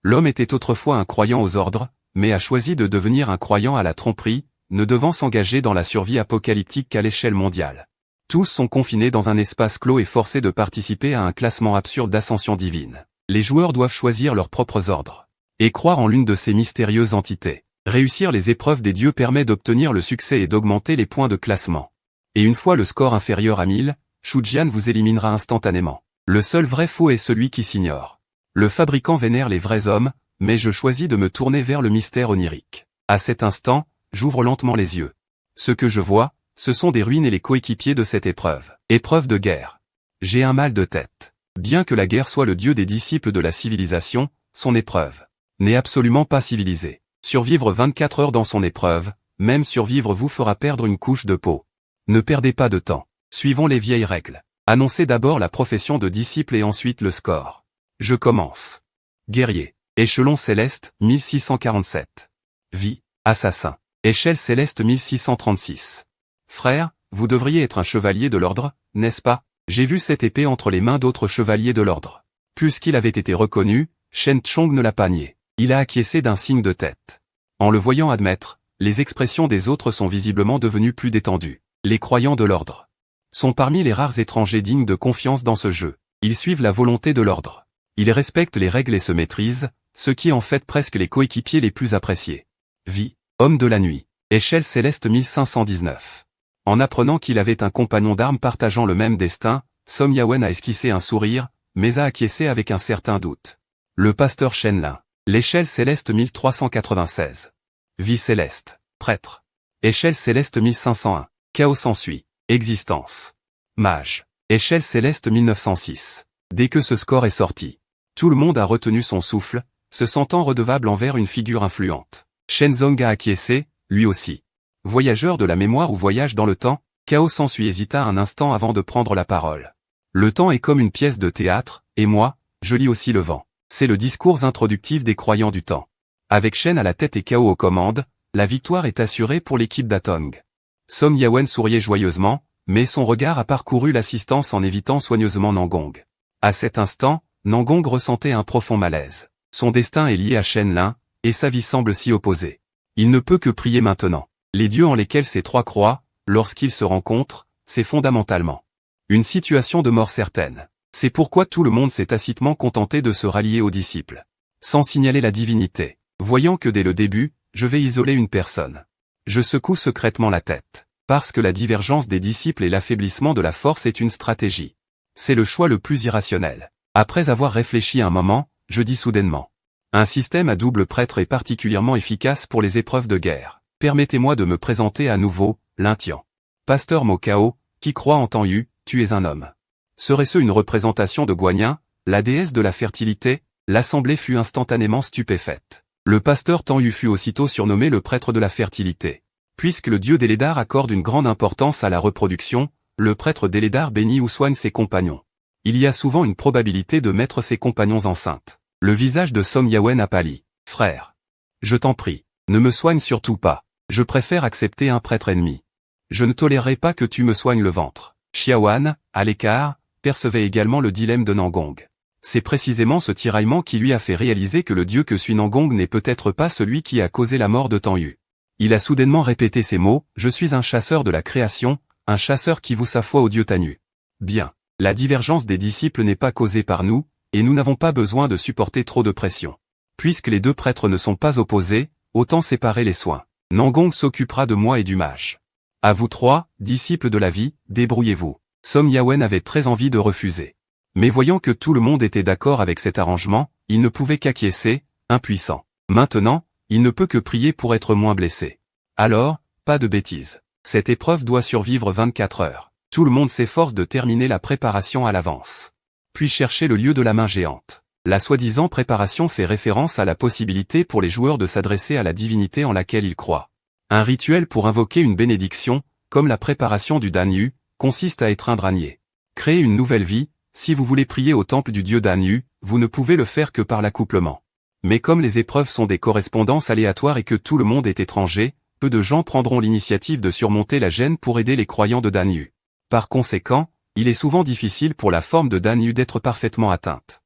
L'homme était autrefois un croyant aux ordres, mais a choisi de devenir un croyant à la tromperie, ne devant s'engager dans la survie apocalyptique qu'à l'échelle mondiale. Tous sont confinés dans un espace clos et forcés de participer à un classement absurde d'ascension divine. Les joueurs doivent choisir leurs propres ordres et croire en l'une de ces mystérieuses entités. Réussir les épreuves des dieux permet d'obtenir le succès et d'augmenter les points de classement. Et une fois le score inférieur à 1000, Shujian vous éliminera instantanément. Le seul vrai faux est celui qui s'ignore. Le fabricant vénère les vrais hommes, mais je choisis de me tourner vers le mystère onirique. À cet instant, j'ouvre lentement les yeux. Ce que je vois, ce sont des ruines et les coéquipiers de cette épreuve. Épreuve de guerre. J'ai un mal de tête. Bien que la guerre soit le dieu des disciples de la civilisation, son épreuve n'est absolument pas civilisée. Survivre 24 heures dans son épreuve, même survivre vous fera perdre une couche de peau. Ne perdez pas de temps. Suivons les vieilles règles. Annoncez d'abord la profession de disciple et ensuite le score. Je commence. Guerrier. Échelon céleste, 1647. Vie. Assassin. Échelle céleste 1636. Frère, vous devriez être un chevalier de l'ordre, n'est-ce pas? J'ai vu cette épée entre les mains d'autres chevaliers de l'ordre. Puisqu'il avait été reconnu, Shen Chong ne l'a pas nié. Il a acquiescé d'un signe de tête. En le voyant admettre, les expressions des autres sont visiblement devenues plus détendues. Les croyants de l'ordre sont parmi les rares étrangers dignes de confiance dans ce jeu. Ils suivent la volonté de l'ordre. Ils respectent les règles et se maîtrisent, ce qui en fait presque les coéquipiers les plus appréciés. Vie. Homme de la nuit. Échelle céleste 1519. En apprenant qu'il avait un compagnon d'armes partageant le même destin, Song Yawen a esquissé un sourire, mais a acquiescé avec un certain doute. Le pasteur Shenlin. L'échelle céleste 1396. Vie céleste. Prêtre. Échelle céleste 1501. Chaos s'ensuit. Existence. Mage. Échelle céleste 1906. Dès que ce score est sorti, tout le monde a retenu son souffle, se sentant redevable envers une figure influente. Shenzong a acquiescé, lui aussi. Voyageur de la mémoire ou voyage dans le temps, Chaos s'ensuit hésita un instant avant de prendre la parole. Le temps est comme une pièce de théâtre, et moi, je lis aussi le vent. C'est le discours introductif des croyants du temps. Avec Shen à la tête et Chaos aux commandes, la victoire est assurée pour l'équipe d'Atong. Song Yawen souriait joyeusement, mais son regard a parcouru l'assistance en évitant soigneusement Nangong. À cet instant, Nangong ressentait un profond malaise. Son destin est lié à Shenlin, et sa vie semble s'y opposer. Il ne peut que prier maintenant. Les dieux en lesquels ces trois croient, lorsqu'ils se rencontrent, c'est fondamentalement une situation de mort certaine. C'est pourquoi tout le monde s'est tacitement contenté de se rallier aux disciples. Sans signaler la divinité. Voyant que dès le début, je vais isoler une personne. Je secoue secrètement la tête. Parce que la divergence des disciples et l'affaiblissement de la force est une stratégie. C'est le choix le plus irrationnel. Après avoir réfléchi un moment, je dis soudainement. Un système à double prêtre est particulièrement efficace pour les épreuves de guerre. Permettez-moi de me présenter à nouveau, Lintian. Pasteur Mokao, qui croit en Tangyu, tu es un homme. Serait-ce une représentation de Guanyin, la déesse de la fertilité? L'assemblée fut instantanément stupéfaite. Le pasteur Tangyu fut aussitôt surnommé le prêtre de la fertilité. Puisque le dieu d'Elédar accorde une grande importance à la reproduction, le prêtre d'Elédar bénit ou soigne ses compagnons. Il y a souvent une probabilité de mettre ses compagnons enceintes. Le visage de Song Yawen a pâli. Frère. Je t'en prie, ne me soigne surtout pas. Je préfère accepter un prêtre ennemi. Je ne tolérerai pas que tu me soignes le ventre. Xiaoan, à l'écart, percevait également le dilemme de Nangong. C'est précisément ce tiraillement qui lui a fait réaliser que le dieu que suit Nangong n'est peut-être pas celui qui a causé la mort de Tangyu. Il a soudainement répété ces mots, « Je suis un chasseur de la création, un chasseur qui voue sa foi au dieu Tangyu. » Bien, la divergence des disciples n'est pas causée par nous, et nous n'avons pas besoin de supporter trop de pression. Puisque les deux prêtres ne sont pas opposés, autant séparer les soins. Nangong s'occupera de moi et du mage. À vous trois, disciples de la vie, débrouillez-vous. Song Yawen avait très envie de refuser. Mais voyant que tout le monde était d'accord avec cet arrangement, il ne pouvait qu'acquiescer, impuissant. Maintenant, il ne peut que prier pour être moins blessé. Alors, pas de bêtises. Cette épreuve doit survivre 24 heures. Tout le monde s'efforce de terminer la préparation à l'avance. Puis chercher le lieu de la main géante. La soi-disant préparation fait référence à la possibilité pour les joueurs de s'adresser à la divinité en laquelle ils croient. Un rituel pour invoquer une bénédiction, comme la préparation du Danyu, consiste à étreindre Anye. Créer une nouvelle vie, si vous voulez prier au temple du dieu Danyu, vous ne pouvez le faire que par l'accouplement. Mais comme les épreuves sont des correspondances aléatoires et que tout le monde est étranger, peu de gens prendront l'initiative de surmonter la gêne pour aider les croyants de Danyu. Par conséquent, il est souvent difficile pour la forme de Danyu d'être parfaitement atteinte.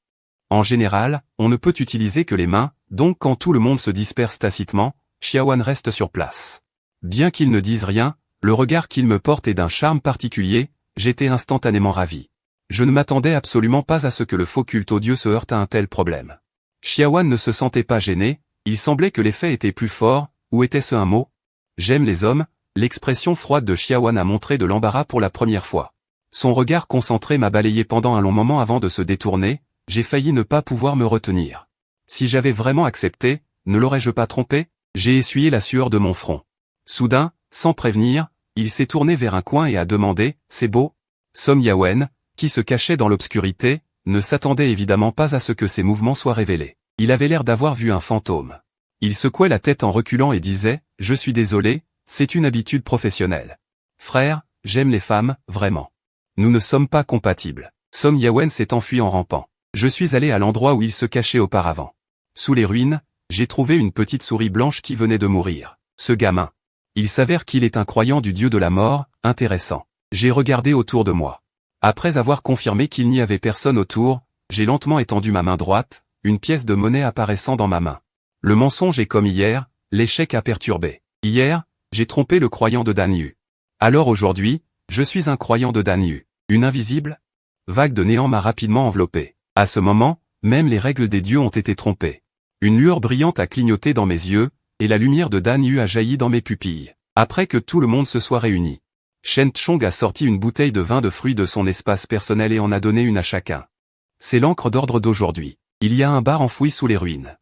En général, on ne peut utiliser que les mains, donc quand tout le monde se disperse tacitement, Xiaowan reste sur place. Bien qu'il ne dise rien, le regard qu'il me porte est d'un charme particulier, j'étais instantanément ravi. Je ne m'attendais absolument pas à ce que le faux culte odieux se heurte à un tel problème. Xiaowan ne se sentait pas gêné, il semblait que l'effet était plus fort, ou était-ce un mot? J'aime les hommes, l'expression froide de Xiaowan a montré de l'embarras pour la première fois. Son regard concentré m'a balayé pendant un long moment avant de se détourner, j'ai failli ne pas pouvoir me retenir. Si j'avais vraiment accepté, ne l'aurais-je pas trompé? J'ai essuyé la sueur de mon front. Soudain, sans prévenir, il s'est tourné vers un coin et a demandé, « C'est beau ?» Song Yawen, qui se cachait dans l'obscurité, ne s'attendait évidemment pas à ce que ses mouvements soient révélés. Il avait l'air d'avoir vu un fantôme. Il secouait la tête en reculant et disait, « Je suis désolé, c'est une habitude professionnelle. Frère, j'aime les femmes, vraiment. Nous ne sommes pas compatibles. » Song Yawen s'est enfui en rampant. Je suis allé à l'endroit où il se cachait auparavant. Sous les ruines, j'ai trouvé une petite souris blanche qui venait de mourir. Ce gamin. Il s'avère qu'il est un croyant du dieu de la mort, intéressant. J'ai regardé autour de moi. Après avoir confirmé qu'il n'y avait personne autour, j'ai lentement étendu ma main droite, une pièce de monnaie apparaissant dans ma main. Le mensonge est comme hier, l'échec a perturbé. Hier, j'ai trompé le croyant de Dan Yu. Alors aujourd'hui, je suis un croyant de Dan Yu. Une invisible vague de néant m'a rapidement enveloppé. À ce moment, même les règles des dieux ont été trompées. Une lueur brillante a clignoté dans mes yeux, et la lumière de Dan Yu a jailli dans mes pupilles. Après que tout le monde se soit réuni, Shen Chong a sorti une bouteille de vin de fruits de son espace personnel et en a donné une à chacun. C'est l'encre d'ordre d'aujourd'hui. Il y a un bar enfoui sous les ruines.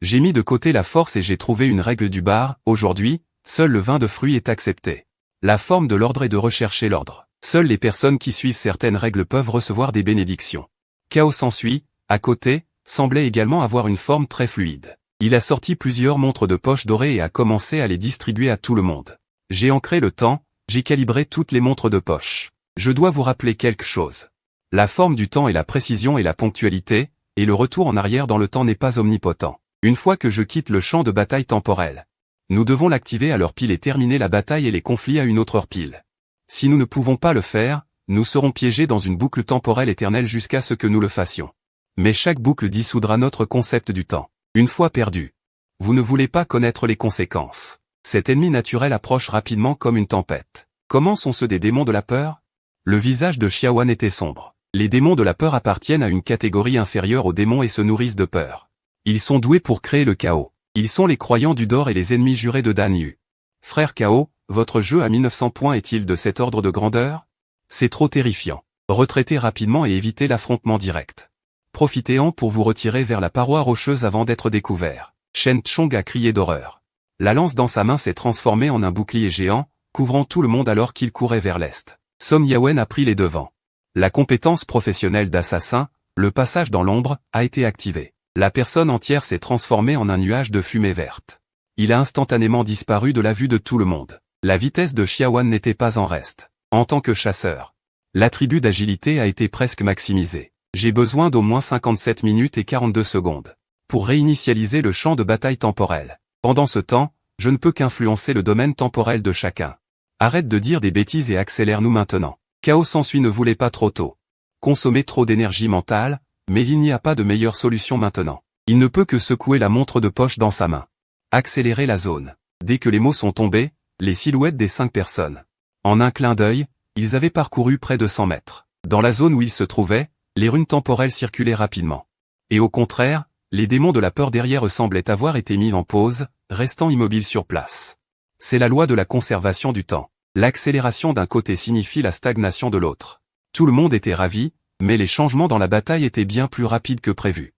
J'ai mis de côté la force et j'ai trouvé une règle du bar. Aujourd'hui, seul le vin de fruits est accepté. La forme de l'ordre est de rechercher l'ordre. Seules les personnes qui suivent certaines règles peuvent recevoir des bénédictions. Chaos s'ensuit, à côté, semblait également avoir une forme très fluide. Il a sorti plusieurs montres de poche dorées et a commencé à les distribuer à tout le monde. J'ai ancré le temps, j'ai calibré toutes les montres de poche. Je dois vous rappeler quelque chose. La forme du temps et la précision et la ponctualité, et le retour en arrière dans le temps n'est pas omnipotent. Une fois que je quitte le champ de bataille temporel, nous devons l'activer à l'heure pile et terminer la bataille et les conflits à une autre heure pile. Si nous ne pouvons pas le faire, nous serons piégés dans une boucle temporelle éternelle jusqu'à ce que nous le fassions. Mais chaque boucle dissoudra notre concept du temps. Une fois perdu, vous ne voulez pas connaître les conséquences. Cet ennemi naturel approche rapidement comme une tempête. Comment sont ceux des démons de la peur? Le visage de Xiaowan était sombre. Les démons de la peur appartiennent à une catégorie inférieure aux démons et se nourrissent de peur. Ils sont doués pour créer le chaos. Ils sont les croyants du Dor et les ennemis jurés de Dan Yu. Frère Chaos, votre jeu à 1900 points est-il de cet ordre de grandeur? C'est trop terrifiant. Retraitez rapidement et évitez l'affrontement direct. Profitez-en pour vous retirer vers la paroi rocheuse avant d'être découvert. Shen Chong a crié d'horreur. La lance dans sa main s'est transformée en un bouclier géant, couvrant tout le monde alors qu'il courait vers l'est. Song Yawen a pris les devants. La compétence professionnelle d'assassin, le passage dans l'ombre, a été activée. La personne entière s'est transformée en un nuage de fumée verte. Il a instantanément disparu de la vue de tout le monde. La vitesse de Xiaowan n'était pas en reste. En tant que chasseur, l'attribut d'agilité a été presque maximisé. J'ai besoin d'au moins 57 minutes et 42 secondes pour réinitialiser le champ de bataille temporel. Pendant ce temps, je ne peux qu'influencer le domaine temporel de chacun. Arrête de dire des bêtises et accélère-nous maintenant. Chaos s'ensuit ne voulait pas trop tôt. Consommer trop d'énergie mentale, mais il n'y a pas de meilleure solution maintenant. Il ne peut que secouer la montre de poche dans sa main. Accélérer la zone. Dès que les mots sont tombés, les silhouettes des 5 personnes. En un clin d'œil, ils avaient parcouru près de 100 mètres. Dans la zone où ils se trouvaient, les runes temporelles circulaient rapidement. Et au contraire, les démons de la peur derrière eux semblaient avoir été mis en pause, restant immobiles sur place. C'est la loi de la conservation du temps. L'accélération d'un côté signifie la stagnation de l'autre. Tout le monde était ravi, mais les changements dans la bataille étaient bien plus rapides que prévu.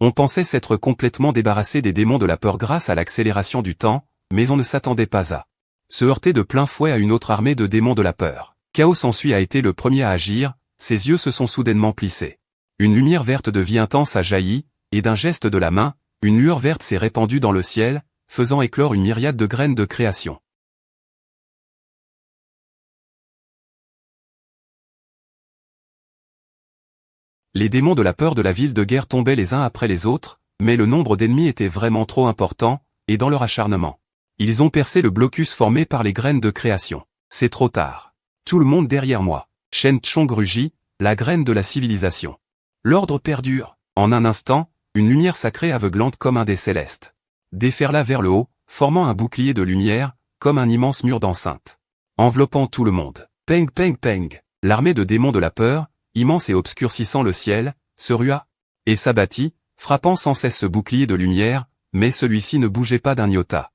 On pensait s'être complètement débarrassé des démons de la peur grâce à l'accélération du temps, mais on ne s'attendait pas à se heurter de plein fouet à une autre armée de démons de la peur. Chaos s'ensuit a été le premier à agir, ses yeux se sont soudainement plissés. Une lumière verte de vie intense a jailli, et d'un geste de la main, une lueur verte s'est répandue dans le ciel, faisant éclore une myriade de graines de création. Les démons de la peur de la ville de guerre tombaient les uns après les autres, mais le nombre d'ennemis était vraiment trop important, et dans leur acharnement, ils ont percé le blocus formé par les graines de création. C'est trop tard. Tout le monde derrière moi. Shen Chong rugit, la graine de la civilisation. L'ordre perdure. En un instant, une lumière sacrée aveuglante comme un dé céleste déferla vers le haut, formant un bouclier de lumière, comme un immense mur d'enceinte, enveloppant tout le monde. Peng peng peng. L'armée de démons de la peur, immense et obscurcissant le ciel, se rua et s'abattit, frappant sans cesse ce bouclier de lumière, mais celui-ci ne bougeait pas d'un iota.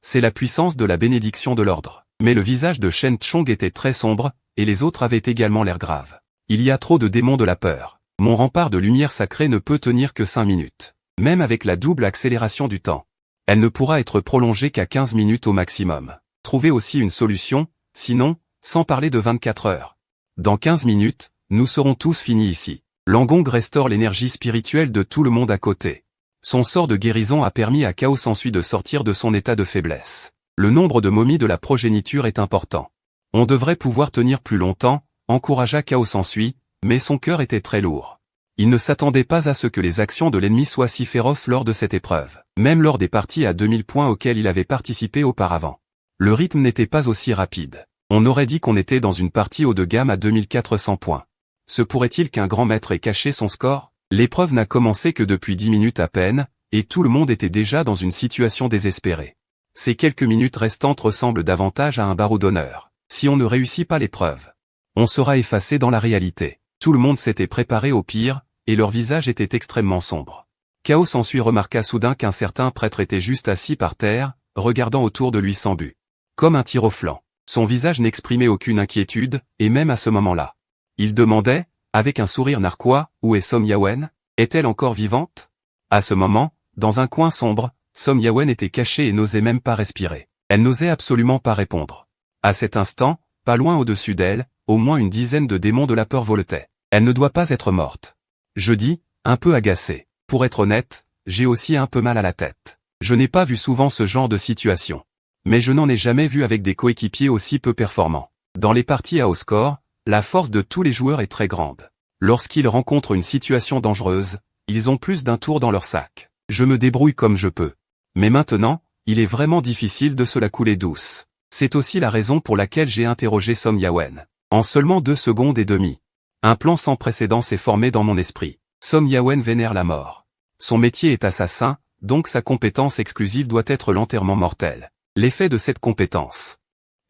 C'est la puissance de la bénédiction de l'ordre. Mais le visage de Shen Chong était très sombre, et les autres avaient également l'air grave. Il y a trop de démons de la peur. Mon rempart de lumière sacrée ne peut tenir que 5 minutes. Même avec la double accélération du temps. Elle ne pourra être prolongée qu'à 15 minutes au maximum. Trouvez aussi une solution, sinon, sans parler de 24 heures. Dans 15 minutes, nous serons tous finis ici. Langong restaure l'énergie spirituelle de tout le monde à côté. Son sort de guérison a permis à Chaos S'ensuit de sortir de son état de faiblesse. Le nombre de momies de la progéniture est important. On devrait pouvoir tenir plus longtemps, encouragea Chaos S'ensuit, mais son cœur était très lourd. Il ne s'attendait pas à ce que les actions de l'ennemi soient si féroces lors de cette épreuve, même lors des parties à 2000 points auxquelles il avait participé auparavant. Le rythme n'était pas aussi rapide. On aurait dit qu'on était dans une partie haut de gamme à 2400 points. Se pourrait-il qu'un grand maître ait caché son score? L'épreuve n'a commencé que depuis 10 minutes à peine, et tout le monde était déjà dans une situation désespérée. Ces quelques minutes restantes ressemblent davantage à un barreau d'honneur. Si on ne réussit pas l'épreuve, on sera effacé dans la réalité. Tout le monde s'était préparé au pire, et leur visage était extrêmement sombre. Chaos S'ensuit remarqua soudain qu'un certain prêtre était juste assis par terre, regardant autour de lui sans but. Comme un tir au flanc. Son visage n'exprimait aucune inquiétude, et même à ce moment-là. Il demandait, avec un sourire narquois, où est Som Yawen? Est-elle encore vivante? À ce moment, dans un coin sombre, Som Yawen était cachée et n'osait même pas respirer. Elle n'osait absolument pas répondre. À cet instant, pas loin au-dessus d'elle, au moins une dizaine de démons de la peur voletaient. Elle ne doit pas être morte. Je dis, un peu agacé. Pour être honnête, j'ai aussi un peu mal à la tête. Je n'ai pas vu souvent ce genre de situation. Mais je n'en ai jamais vu avec des coéquipiers aussi peu performants. Dans les parties à haut score, la force de tous les joueurs est très grande. Lorsqu'ils rencontrent une situation dangereuse, ils ont plus d'un tour dans leur sac. Je me débrouille comme je peux. Mais maintenant, il est vraiment difficile de se la couler douce. C'est aussi la raison pour laquelle j'ai interrogé Som Yawen. En seulement 2 secondes et demie. Un plan sans précédent s'est formé dans mon esprit. Som Yawen vénère la mort. Son métier est assassin, donc sa compétence exclusive doit être l'enterrement mortel. L'effet de cette compétence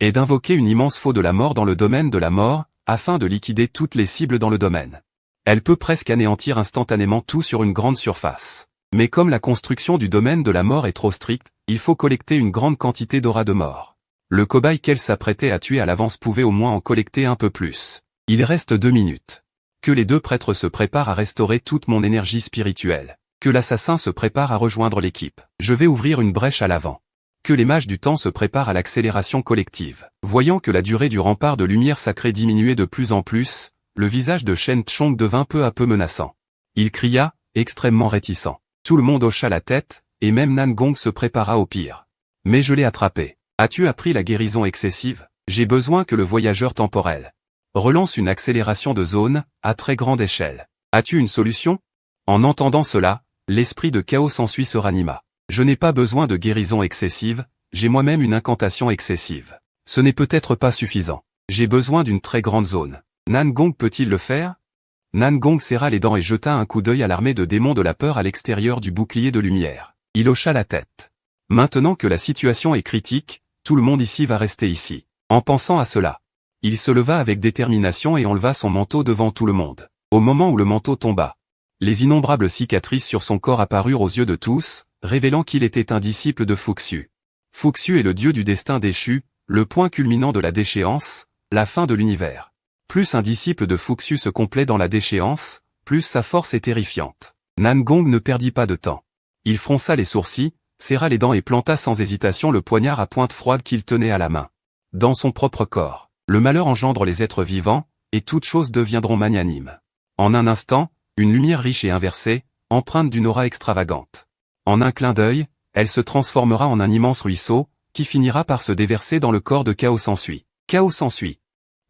est d'invoquer une immense faux de la mort dans le domaine de la mort, afin de liquider toutes les cibles dans le domaine. Elle peut presque anéantir instantanément tout sur une grande surface. Mais comme la construction du domaine de la mort est trop stricte, il faut collecter une grande quantité d'aura de mort. Le cobaye qu'elle s'apprêtait à tuer à l'avance pouvait au moins en collecter un peu plus. Il reste 2 minutes. Que les 2 prêtres se préparent à restaurer toute mon énergie spirituelle. Que l'assassin se prépare à rejoindre l'équipe. Je vais ouvrir une brèche à l'avant. Que les mages du temps se préparent à l'accélération collective. Voyant que la durée du rempart de lumière sacrée diminuait de plus en plus, le visage de Shen Chong devint peu à peu menaçant. Il cria, extrêmement réticent. Tout le monde hocha la tête, et même Nan Gong se prépara au pire. Mais je l'ai attrapé. As-tu appris la guérison excessive? J'ai besoin que le voyageur temporel relance une accélération de zone, à très grande échelle. As-tu une solution? En entendant cela, l'esprit de Chaos S'ensuit se ranima. Je n'ai pas besoin de guérison excessive, j'ai moi-même une incantation excessive. Ce n'est peut-être pas suffisant. J'ai besoin d'une très grande zone. Nan Gong peut-il le faire? Nan Gong serra les dents et jeta un coup d'œil à l'armée de démons de la peur à l'extérieur du bouclier de lumière. Il hocha la tête. Maintenant que la situation est critique, tout le monde ici va rester ici. En pensant à cela, il se leva avec détermination et enleva son manteau devant tout le monde. Au moment où le manteau tomba, les innombrables cicatrices sur son corps apparurent aux yeux de tous, révélant qu'il était un disciple de Fuxu. Fuxu est le dieu du destin déchu, le point culminant de la déchéance, la fin de l'univers. Plus un disciple de Fuxu se complaît dans la déchéance, plus sa force est terrifiante. Nan Gong ne perdit pas de temps. Il fronça les sourcils, serra les dents et planta sans hésitation le poignard à pointe froide qu'il tenait à la main. Dans son propre corps, le malheur engendre les êtres vivants, et toutes choses deviendront magnanimes. En un instant, une lumière riche et inversée, empreinte d'une aura extravagante. En un clin d'œil, elle se transformera en un immense ruisseau, qui finira par se déverser dans le corps de Chaos S'ensuit. Chaos S'ensuit.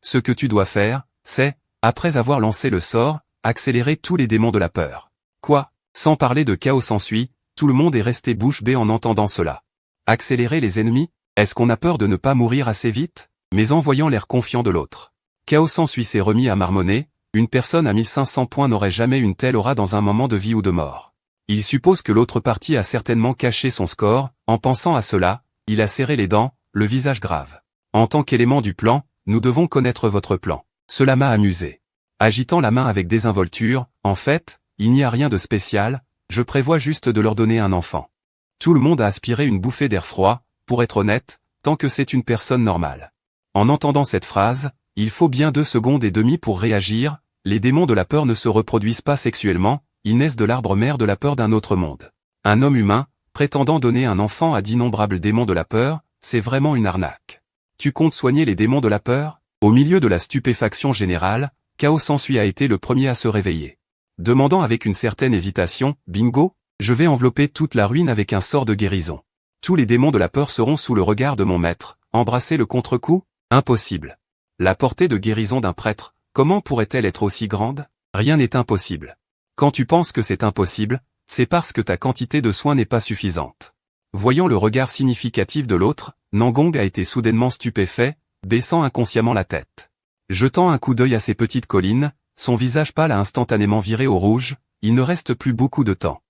Ce que tu dois faire, c'est, après avoir lancé le sort, accélérer tous les démons de la peur. Quoi? Sans parler de Chaos S'ensuit, tout le monde est resté bouche bée en entendant cela. Accélérer les ennemis? Est-ce qu'on a peur de ne pas mourir assez vite? Mais en voyant l'air confiant de l'autre, Chaos S'ensuit s'est remis à marmonner, Une personne à 1500 points n'aurait jamais une telle aura dans un moment de vie ou de mort. Il suppose que l'autre partie a certainement caché son score, en pensant à cela, il a serré les dents, le visage grave. En tant qu'élément du plan, nous devons connaître votre plan. Cela m'a amusé. Agitant la main avec désinvolture, en fait, il n'y a rien de spécial, je prévois juste de leur donner un enfant. Tout le monde a aspiré une bouffée d'air froid, pour être honnête, tant que c'est une personne normale. En entendant cette phrase, il faut bien 2 secondes et demie pour réagir, les démons de la peur ne se reproduisent pas sexuellement, ils naissent de l'arbre mère de la peur d'un autre monde. Un homme humain, prétendant donner un enfant à d'innombrables démons de la peur, c'est vraiment une arnaque. Tu comptes soigner les démons de la peur? Au milieu de la stupéfaction générale, Chaos s'ensuit a été le premier à se réveiller. Demandant avec une certaine hésitation, « Bingo, je vais envelopper toute la ruine avec un sort de guérison. Tous les démons de la peur seront sous le regard de mon maître, embrasser le contre-coup? Impossible. La portée de guérison d'un prêtre, comment pourrait-elle être aussi grande? Rien n'est impossible. Quand tu penses que c'est impossible, c'est parce que ta quantité de soins n'est pas suffisante. » Voyant le regard significatif de l'autre, Nangong a été soudainement stupéfait, baissant inconsciemment la tête. Jetant un coup d'œil à ces petites collines, son visage pâle a instantanément viré au rouge, il ne reste plus beaucoup de temps.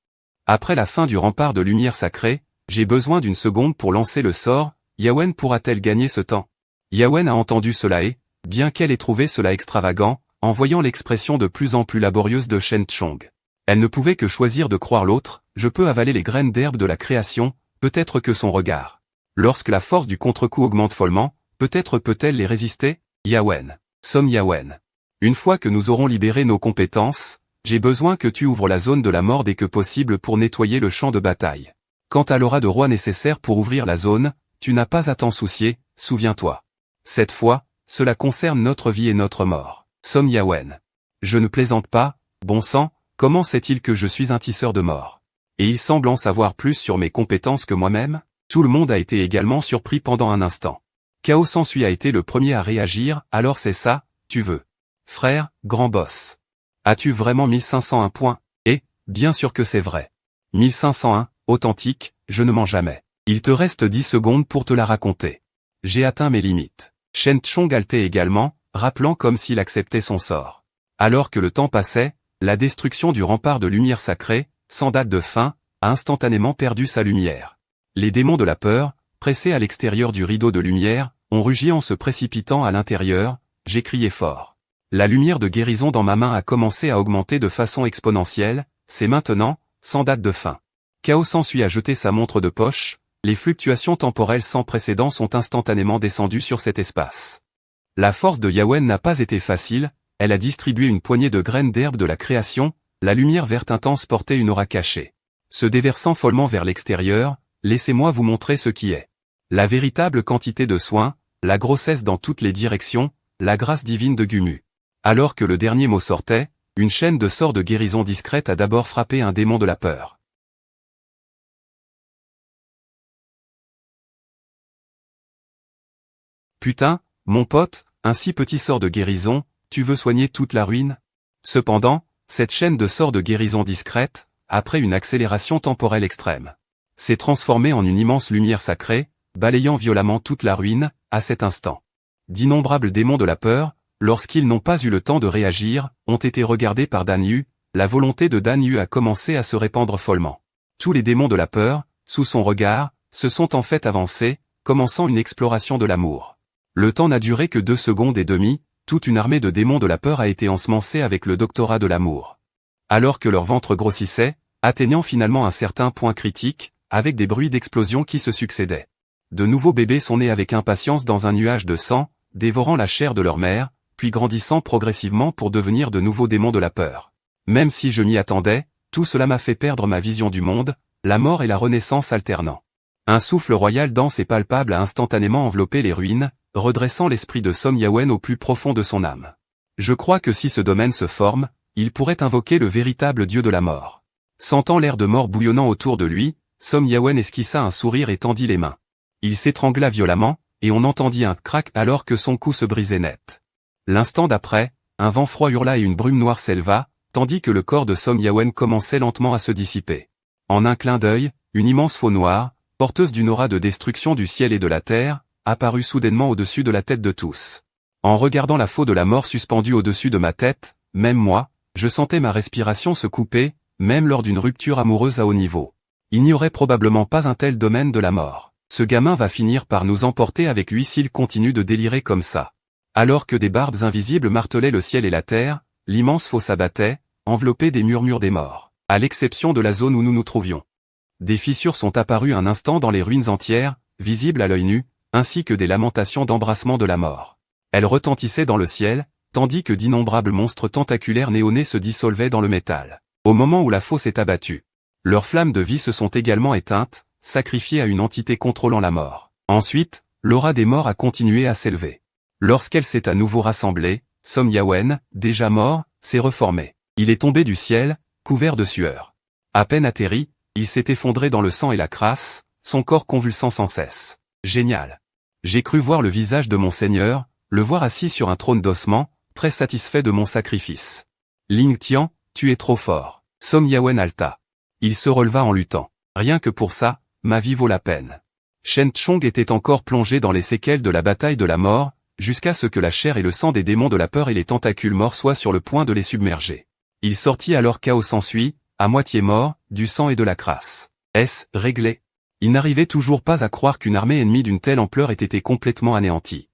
Après la fin du rempart de lumière sacrée, j'ai besoin d'une seconde pour lancer le sort, Yawen pourra-t-elle gagner ce temps? Yawen a entendu cela et, bien qu'elle ait trouvé cela extravagant, en voyant l'expression de plus en plus laborieuse de Shen Chong. Elle ne pouvait que choisir de croire l'autre, je peux avaler les graines d'herbe de la création, peut-être que son regard. Lorsque la force du contre-coup augmente follement, peut-être peut-elle les résister? Yawen. Somme Yawen. Une fois que nous aurons libéré nos compétences, j'ai besoin que tu ouvres la zone de la mort dès que possible pour nettoyer le champ de bataille. Quant à l'aura de roi nécessaire pour ouvrir la zone, tu n'as pas à t'en soucier, souviens-toi. Cette fois, cela concerne notre vie et notre mort. Somme Yawen. Je ne plaisante pas, bon sang, comment sait-il que je suis un tisseur de mort? Et il semble en savoir plus sur mes compétences que moi-même? Tout le monde a été également surpris pendant un instant. Chaos s'ensuit a été le premier à réagir, alors c'est ça, tu veux. Frère, grand boss. As-tu vraiment 1501 points? Et, bien sûr que c'est vrai. 1501, authentique, je ne mens jamais. Il te reste 10 secondes pour te la raconter. J'ai atteint mes limites. Shen Chong haletait également, rappelant comme s'il acceptait son sort. Alors que le temps passait, la destruction du rempart de lumière sacrée, sans date de fin, a instantanément perdu sa lumière. Les démons de la peur, pressés à l'extérieur du rideau de lumière, ont rugi en se précipitant à l'intérieur, j'ai crié fort. La lumière de guérison dans ma main a commencé à augmenter de façon exponentielle, c'est maintenant, sans date de fin. Chaos s'ensuit à jeter sa montre de poche, les fluctuations temporelles sans précédent sont instantanément descendues sur cet espace. La force de Yawen n'a pas été facile, elle a distribué une poignée de graines d'herbe de la création, la lumière verte intense portait une aura cachée. Se déversant follement vers l'extérieur, laissez-moi vous montrer ce qui est. La véritable quantité de soins, la grossesse dans toutes les directions, la grâce divine de Gumu. Alors que le dernier mot sortait, une chaîne de sorts de guérison discrète a d'abord frappé un démon de la peur. Putain, mon pote, un si petit sort de guérison, tu veux soigner toute la ruine? Cependant, cette chaîne de sorts de guérison discrète, après une accélération temporelle extrême, s'est transformée en une immense lumière sacrée, balayant violemment toute la ruine, à cet instant. D'innombrables démons de la peur, lorsqu'ils n'ont pas eu le temps de réagir, ont été regardés par Dan Yu, la volonté de Dan Yu a commencé à se répandre follement. Tous les démons de la peur, sous son regard, se sont en fait avancés, commençant une exploration de l'amour. Le temps n'a duré que 2 secondes et demie, toute une armée de démons de la peur a été ensemencée avec le doctorat de l'amour. Alors que leur ventre grossissait, atteignant finalement un certain point critique, avec des bruits d'explosion qui se succédaient. De nouveaux bébés sont nés avec impatience dans un nuage de sang, dévorant la chair de leur mère, puis grandissant progressivement pour devenir de nouveaux démons de la peur. Même si je m'y attendais, tout cela m'a fait perdre ma vision du monde, la mort et la renaissance alternant. Un souffle royal dense et palpable a instantanément enveloppé les ruines, redressant l'esprit de Som Yawen au plus profond de son âme. Je crois que si ce domaine se forme, il pourrait invoquer le véritable dieu de la mort. Sentant l'air de mort bouillonnant autour de lui, Som Yawen esquissa un sourire et tendit les mains. Il s'étrangla violemment, et on entendit un crac alors que son cou se brisait net. L'instant d'après, un vent froid hurla et une brume noire s'éleva, tandis que le corps de Som Yawen commençait lentement à se dissiper. En un clin d'œil, une immense faux noire, porteuse d'une aura de destruction du ciel et de la terre, apparut soudainement au-dessus de la tête de tous. En regardant la faux de la mort suspendue au-dessus de ma tête, Même moi, je sentais ma respiration se couper, même lors d'une rupture amoureuse à haut niveau. Il n'y aurait probablement pas un tel domaine de la mort. Ce gamin va finir par nous emporter avec lui s'il continue de délirer comme ça. Alors que des barbes invisibles martelaient le ciel et la terre, l'immense fosse s'abattait, enveloppé des murmures des morts, à l'exception de la zone où nous nous trouvions. Des fissures sont apparues un instant dans les ruines entières, visibles à l'œil nu, ainsi que des lamentations d'embrassement de la mort. Elles retentissaient dans le ciel, tandis que d'innombrables monstres tentaculaires néonés se dissolvaient dans le métal. Au moment où la fosse est abattue, leurs flammes de vie se sont également éteintes, sacrifiées à une entité contrôlant la mort. Ensuite, l'aura des morts a continué à s'élever. Lorsqu'elle s'est à nouveau rassemblée, Song Yawen, déjà mort, s'est reformé. Il est tombé du ciel, couvert de sueur. À peine atterri, il s'est effondré dans le sang et la crasse, son corps convulsant sans cesse. Génial. J'ai cru voir le visage de mon Seigneur, le voir assis sur un trône d'ossements, très satisfait de mon sacrifice. Ling Tian, tu es trop fort. Song Yawen halta. Il se releva en luttant. Rien que pour ça, ma vie vaut la peine. Shen Chong était encore plongé dans les séquelles de la bataille de la mort, jusqu'à ce que la chair et le sang des démons de la peur et les tentacules morts soient sur le point de les submerger. Il sortit alors chaos s'ensuit, à moitié mort, du sang et de la crasse. Est-ce réglé? Il n'arrivait toujours pas à croire qu'une armée ennemie d'une telle ampleur ait été complètement anéantie.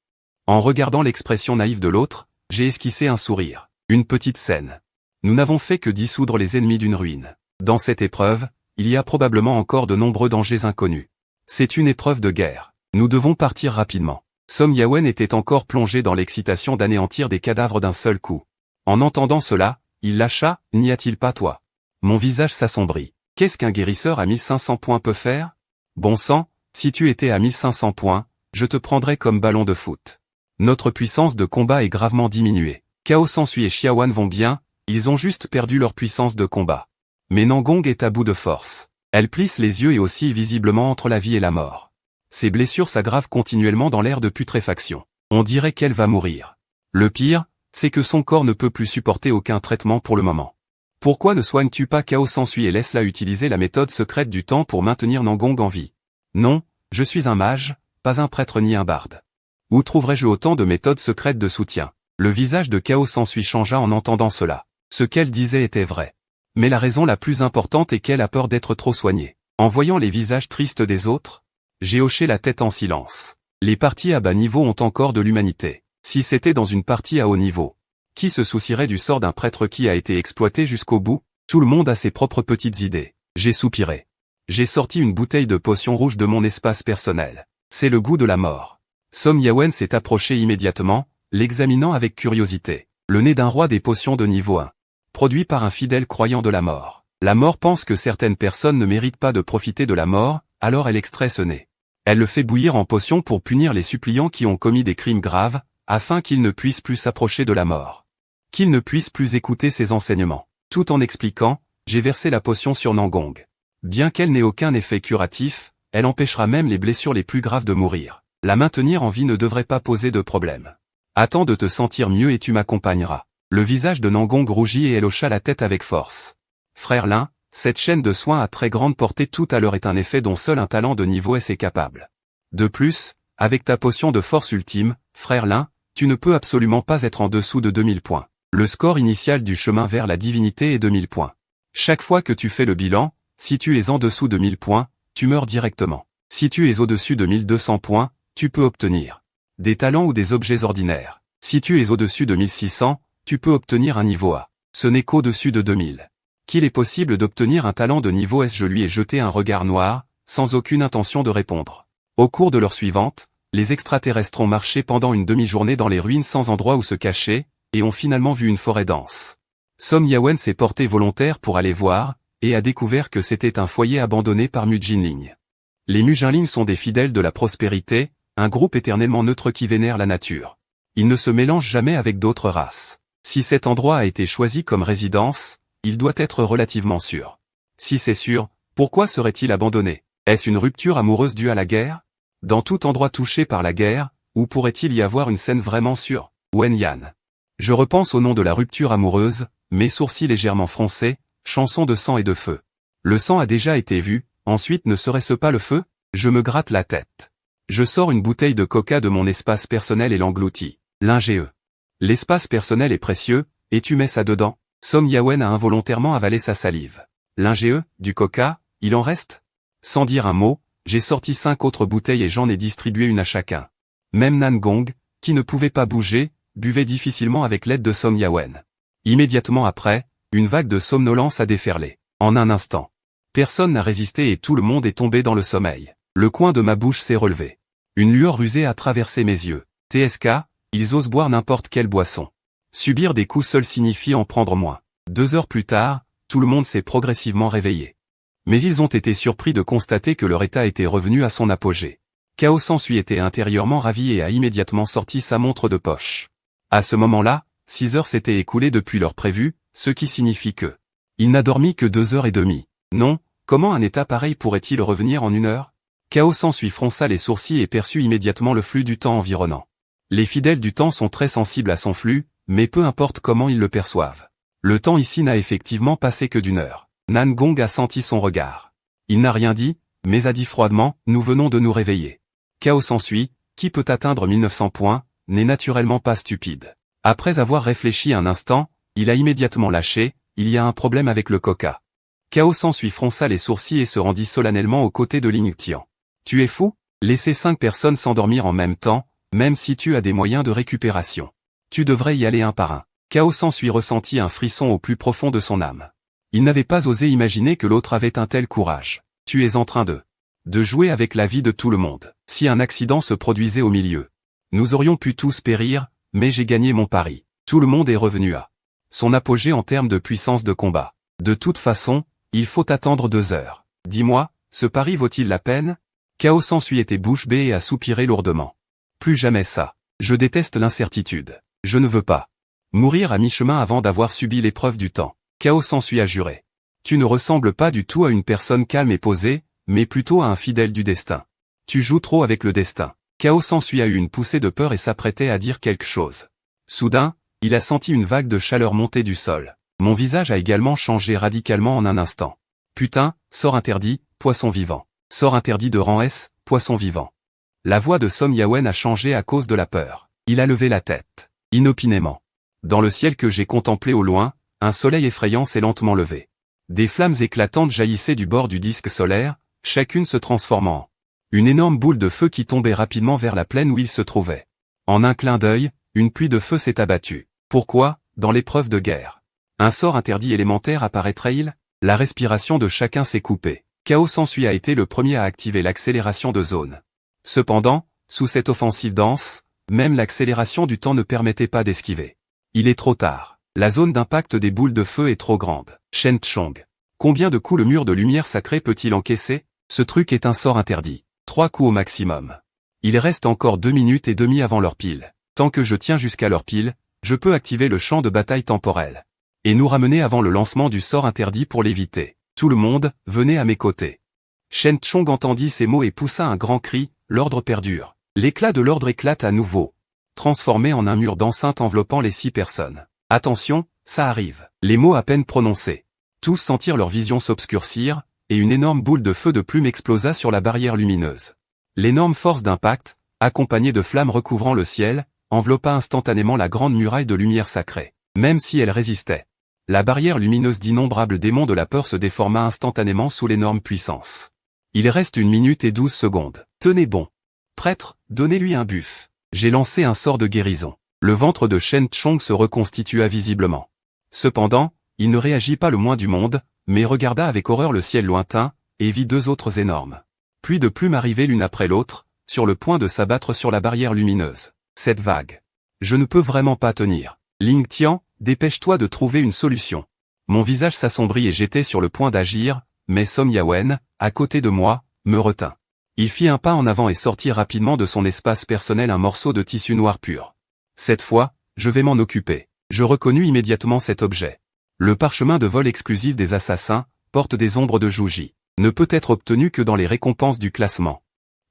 En regardant l'expression naïve de l'autre, j'ai esquissé un sourire. Une petite scène. Nous n'avons fait que dissoudre les ennemis d'une ruine. Dans cette épreuve, il y a probablement encore de nombreux dangers inconnus. C'est une épreuve de guerre. Nous devons partir rapidement. Song Yawen était encore plongé dans l'excitation d'anéantir des cadavres d'un seul coup. En entendant cela, il lâcha, n'y a-t-il pas toi? Mon visage s'assombrit. Qu'est-ce qu'un guérisseur à 1500 points peut faire? Bon sang, si tu étais à 1500 points, je te prendrais comme ballon de foot. Notre puissance de combat est gravement diminuée. Chaos Sansui et Xiaowan vont bien, ils ont juste perdu leur puissance de combat. Mais Nangong est à bout de force. Elle plisse les yeux et oscille visiblement entre la vie et la mort. Ses blessures s'aggravent continuellement dans l'air de putréfaction. On dirait qu'elle va mourir. Le pire, c'est que son corps ne peut plus supporter aucun traitement pour le moment. Pourquoi ne soignes-tu pas Chaos Sansui et laisse-la utiliser la méthode secrète du temps pour maintenir Nangong en vie? Non, je suis un mage, pas un prêtre ni un barde. Où trouverais-je autant de méthodes secrètes de soutien? Le visage de Chaos Sansui changea en entendant cela. Ce qu'elle disait était vrai. Mais la raison la plus importante est qu'elle a peur d'être trop soignée. En voyant les visages tristes des autres, j'ai hoché la tête en silence. Les parties à bas niveau ont encore de l'humanité. Si c'était dans une partie à haut niveau, qui se soucierait du sort d'un prêtre qui a été exploité jusqu'au bout? Tout le monde a ses propres petites idées. J'ai soupiré. J'ai sorti une bouteille de potion rouge de mon espace personnel. C'est le goût de la mort. Song Yawen s'est approché immédiatement, l'examinant avec curiosité. Le nez d'un roi des potions de niveau 1. Produit par un fidèle croyant de la mort. La mort pense que certaines personnes ne méritent pas de profiter de la mort, alors elle extrait ce nez. Elle le fait bouillir en potion pour punir les suppliants qui ont commis des crimes graves, afin qu'ils ne puissent plus s'approcher de la mort. Qu'ils ne puissent plus écouter ses enseignements. Tout en expliquant, j'ai versé la potion sur Nangong. Bien qu'elle n'ait aucun effet curatif, elle empêchera même les blessures les plus graves de mourir. La maintenir en vie ne devrait pas poser de problème. Attends de te sentir mieux et tu m'accompagneras. Le visage de Nangong rougit et elle hocha la tête avec force. Frère Lin, cette chaîne de soins à très grande portée tout à l'heure est un effet dont seul un talent de niveau S est capable. De plus, avec ta potion de force ultime, frère Lin, tu ne peux absolument pas être en dessous de 2000 points. Le score initial du chemin vers la divinité est 2000 points. Chaque fois que tu fais le bilan, si tu es en dessous de 1000 points, tu meurs directement. Si tu es au-dessus de 1200 points, tu peux obtenir des talents ou des objets ordinaires. Si tu es au-dessus de 1600, tu peux obtenir un niveau A. Ce n'est qu'au-dessus de 2000. Qu'il est possible d'obtenir un talent de niveau S? Je lui ai jeté un regard noir, sans aucune intention de répondre. Au cours de l'heure suivante, les extraterrestres ont marché pendant une demi-journée dans les ruines sans endroit où se cacher, et ont finalement vu une forêt dense. Song Yawen s'est porté volontaire pour aller voir, et a découvert que c'était un foyer abandonné par Mujinling. Les Mujinling sont des fidèles de la prospérité, un groupe éternellement neutre qui vénère la nature. Ils ne se mélangent jamais avec d'autres races. Si cet endroit a été choisi comme résidence, il doit être relativement sûr. Si c'est sûr, pourquoi serait-il abandonné? Est-ce une rupture amoureuse due à la guerre? Dans tout endroit touché par la guerre, où pourrait-il y avoir une scène vraiment sûre? Wen Yan. Je repense au nom de la rupture amoureuse, mes sourcils légèrement froncés, chanson de sang et de feu. Le sang a déjà été vu, ensuite ne serait-ce pas le feu? Je me gratte la tête. Je sors une bouteille de coca de mon espace personnel et l'engloutis. L'ingé. L'espace personnel est précieux, Et tu mets ça dedans? Som Yawen a involontairement avalé sa salive. L'ingé, du coca, il en reste? Sans dire un mot, j'ai sorti 5 autres bouteilles et j'en ai distribué une à chacun. Même Nan Gong, qui ne pouvait pas bouger, buvait difficilement avec l'aide de Som Yawen. Immédiatement après, une vague de somnolence a déferlé. En un instant. Personne n'a résisté et tout le monde est tombé dans le sommeil. Le coin de ma bouche s'est relevé. Une lueur rusée a traversé mes yeux. TSK, ils osent boire n'importe quelle boisson. Subir des coups seuls signifie en prendre moins. 2 heures plus tard, tout le monde s'est progressivement réveillé. Mais ils ont été surpris de constater que leur état était revenu à son apogée. Chaos Sansui était intérieurement ravi et a immédiatement sorti sa montre de poche. À ce moment-là, 6 heures s'étaient écoulées depuis l'heure prévue, ce qui signifie que il n'a dormi que 2 heures et demie. Non, comment un état pareil pourrait-il revenir en 1 heure? Chaos Sansui fronça les sourcils et perçut immédiatement le flux du temps environnant. Les fidèles du temps sont très sensibles à son flux, mais peu importe comment ils le perçoivent. Le temps ici n'a effectivement passé que d'1 heure. Nan Gong a senti son regard. Il n'a rien dit, mais a dit froidement, nous venons de nous réveiller. Chaos Sansui, qui peut atteindre 1900 points, n'est naturellement pas stupide. Après avoir réfléchi un instant, il a immédiatement lâché, il y a un problème avec le coca. Chaos Sansui fronça les sourcils et se rendit solennellement aux côtés de Ling Tian. Tu es fou? Laisser 5 personnes s'endormir en même temps, même si tu as des moyens de récupération. Tu devrais y aller un par un. Chaos Sansui ressentit un frisson au plus profond de son âme. Il n'avait pas osé imaginer que l'autre avait un tel courage. Tu es en train de jouer avec la vie de tout le monde. Si un accident se produisait au milieu, nous aurions pu tous périr, mais j'ai gagné mon pari. Tout le monde est revenu à son apogée en termes de puissance de combat. De toute façon, il faut attendre 2 heures. Dis-moi, ce pari vaut-il la peine? Chaos Sansui était bouche bée et a soupiré lourdement. Plus jamais ça. Je déteste l'incertitude. Je ne veux pas mourir à mi-chemin avant d'avoir subi l'épreuve du temps. Chaos Sansui a juré. Tu ne ressembles pas du tout à une personne calme et posée, mais plutôt à un fidèle du destin. Tu joues trop avec le destin. Chaos Sansui a eu une poussée de peur et s'apprêtait à dire quelque chose. Soudain, il a senti une vague de chaleur monter du sol. Mon visage a également changé radicalement en un instant. Putain, sort interdit, poisson vivant. Sort interdit de rang S, poisson vivant. La voix de Som Yawen a changé à cause de la peur. Il a levé la tête. Inopinément. Dans le ciel que j'ai contemplé au loin, un soleil effrayant s'est lentement levé. Des flammes éclatantes jaillissaient du bord du disque solaire, chacune se transformant en une énorme boule de feu qui tombait rapidement vers la plaine où il se trouvait. En un clin d'œil, une pluie de feu s'est abattue. Pourquoi, dans l'épreuve de guerre, un sort interdit élémentaire apparaîtrait-il? La respiration de chacun s'est coupée. Chaos Sansui a été le premier à activer l'accélération de zone. Cependant, sous cette offensive dense, même l'accélération du temps ne permettait pas d'esquiver. Il est trop tard. La zone d'impact des boules de feu est trop grande. Shen Chong. Combien de coups le mur de lumière sacrée peut-il encaisser? Ce truc est un sort interdit. 3 coups au maximum. Il reste encore 2 minutes et demie avant leur pile. Tant que je tiens jusqu'à leur pile, je peux activer le champ de bataille temporel. Et nous ramener avant le lancement du sort interdit pour l'éviter. Tout le monde, venez à mes côtés. Shen Chong entendit ces mots et poussa un grand cri, l'ordre perdure. L'éclat de l'ordre éclate à nouveau, transformé en un mur d'enceinte enveloppant les 6 personnes. Attention, ça arrive. Les mots à peine prononcés. Tous sentirent leur vision s'obscurcir, et une énorme boule de feu de plume explosa sur la barrière lumineuse. L'énorme force d'impact, accompagnée de flammes recouvrant le ciel, enveloppa instantanément la grande muraille de lumière sacrée. Même si elle résistait, la barrière lumineuse d'innombrables démons de la peur se déforma instantanément sous l'énorme puissance. Il reste 1 minute et 12 secondes. Tenez bon. Prêtre, donnez-lui un buff. J'ai lancé un sort de guérison. Le ventre de Shen Chong se reconstitua visiblement. Cependant, il ne réagit pas le moins du monde, mais regarda avec horreur le ciel lointain, et vit 2 autres énormes pluies de plumes arriver l'une après l'autre, sur le point de s'abattre sur la barrière lumineuse. Cette vague. Je ne peux vraiment pas tenir. Ling Tian, dépêche-toi de trouver une solution. Mon visage s'assombrit et j'étais sur le point d'agir, mais Som Yawen, à côté de moi, me retint. Il fit un pas en avant et sortit rapidement de son espace personnel un morceau de tissu noir pur. Cette fois, je vais m'en occuper. Je reconnus immédiatement cet objet. Le parchemin de vol exclusif des assassins, porte des ombres de Jouji, ne peut être obtenu que dans les récompenses du classement.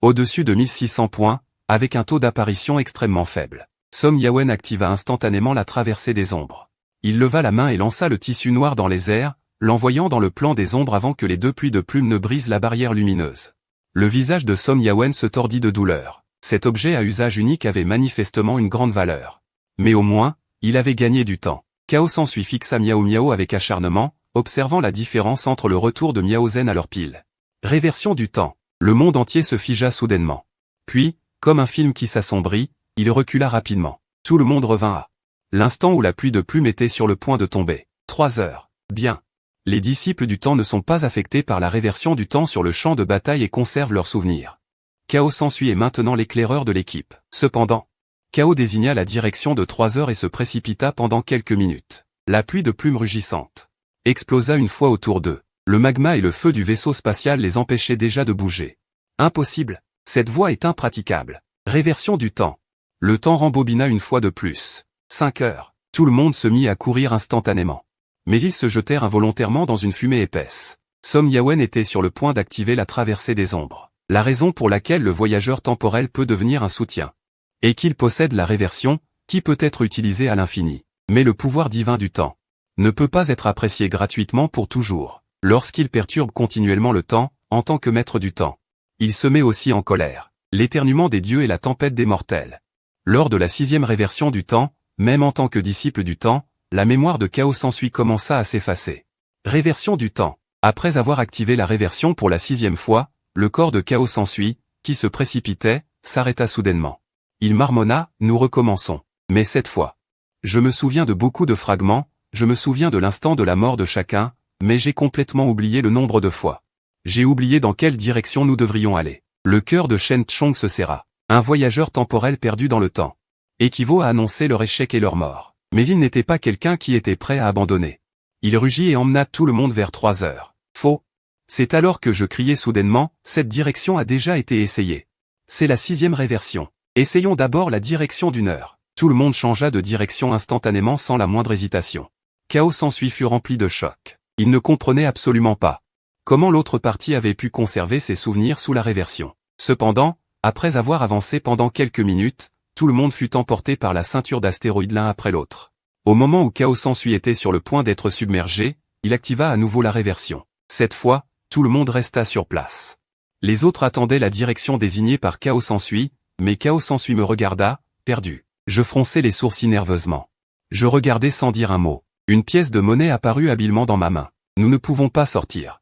Au-dessus de 1600 points, avec un taux d'apparition extrêmement faible. Som Yawen activa instantanément la traversée des ombres. Il leva la main et lança le tissu noir dans les airs, l'envoyant dans le plan des ombres avant que les 2 pluies de plumes ne brisent la barrière lumineuse. Le visage de Som Yawen se tordit de douleur. Cet objet à usage unique avait manifestement une grande valeur. Mais au moins, il avait gagné du temps. Chaos s'ensuit fixa Miao Miao avec acharnement, observant la différence entre le retour de Miao Zen à leur pile. Réversion du temps. Le monde entier se figea soudainement. Puis, comme un film qui s'assombrit, il recula rapidement. Tout le monde revint à l'instant où la pluie de plumes était sur le point de tomber. 3 heures. Bien. Les disciples du temps ne sont pas affectés par la réversion du temps sur le champ de bataille et conservent leurs souvenirs. Chaos s'ensuit est maintenant l'éclaireur de l'équipe. Cependant, Chaos désigna la direction de 3 heures et se précipita pendant quelques minutes. La pluie de plumes rugissantes explosa une fois autour d'eux. Le magma et le feu du vaisseau spatial les empêchaient déjà de bouger. Impossible. Cette voie est impraticable. Réversion du temps. Le temps rembobina une fois de plus. 5 heures. Tout le monde se mit à courir instantanément. Mais ils se jetèrent involontairement dans une fumée épaisse. Som Yawen était sur le point d'activer la traversée des ombres. La raison pour laquelle le voyageur temporel peut devenir un soutien. Et qu'il possède la réversion, qui peut être utilisée à l'infini. Mais le pouvoir divin du temps ne peut pas être apprécié gratuitement pour toujours. Lorsqu'il perturbe continuellement le temps, en tant que maître du temps, il se met aussi en colère. L'éternuement des dieux et la tempête des mortels. Lors de la 6e réversion du temps, même en tant que disciple du temps, la mémoire de Chaos s'ensuit commença à s'effacer. Réversion du temps. Après avoir activé la réversion pour la 6e fois, le corps de Chaos s'ensuit, qui se précipitait, s'arrêta soudainement. Il marmonna, nous recommençons. Mais cette fois, je me souviens de beaucoup de fragments, je me souviens de l'instant de la mort de chacun, mais j'ai complètement oublié le nombre de fois. J'ai oublié dans quelle direction nous devrions aller. Le cœur de Shen Chong se serra. Un voyageur temporel perdu dans le temps équivaut à annoncer leur échec et leur mort. Mais il n'était pas quelqu'un qui était prêt à abandonner. Il rugit et emmena tout le monde vers 3 heures. Faux. C'est alors que je criai soudainement, cette direction a déjà été essayée. C'est la 6e réversion. Essayons d'abord la direction d'une heure. Tout le monde changea de direction instantanément sans la moindre hésitation. Chaos s'ensuit fut rempli de choc. Il ne comprenait absolument pas comment l'autre partie avait pu conserver ses souvenirs sous la réversion. Cependant, après avoir avancé pendant quelques minutes, tout le monde fut emporté par la ceinture d'astéroïdes l'un après l'autre. Au moment où Chaos s'ensuit était sur le point d'être submergé, il activa à nouveau la réversion. Cette fois, tout le monde resta sur place. Les autres attendaient la direction désignée par Chaos s'ensuit, mais Chaos s'ensuit me regarda, perdu. Je fronçai les sourcils nerveusement. Je regardais sans dire un mot. Une pièce de monnaie apparut habilement dans ma main. Nous ne pouvons pas sortir.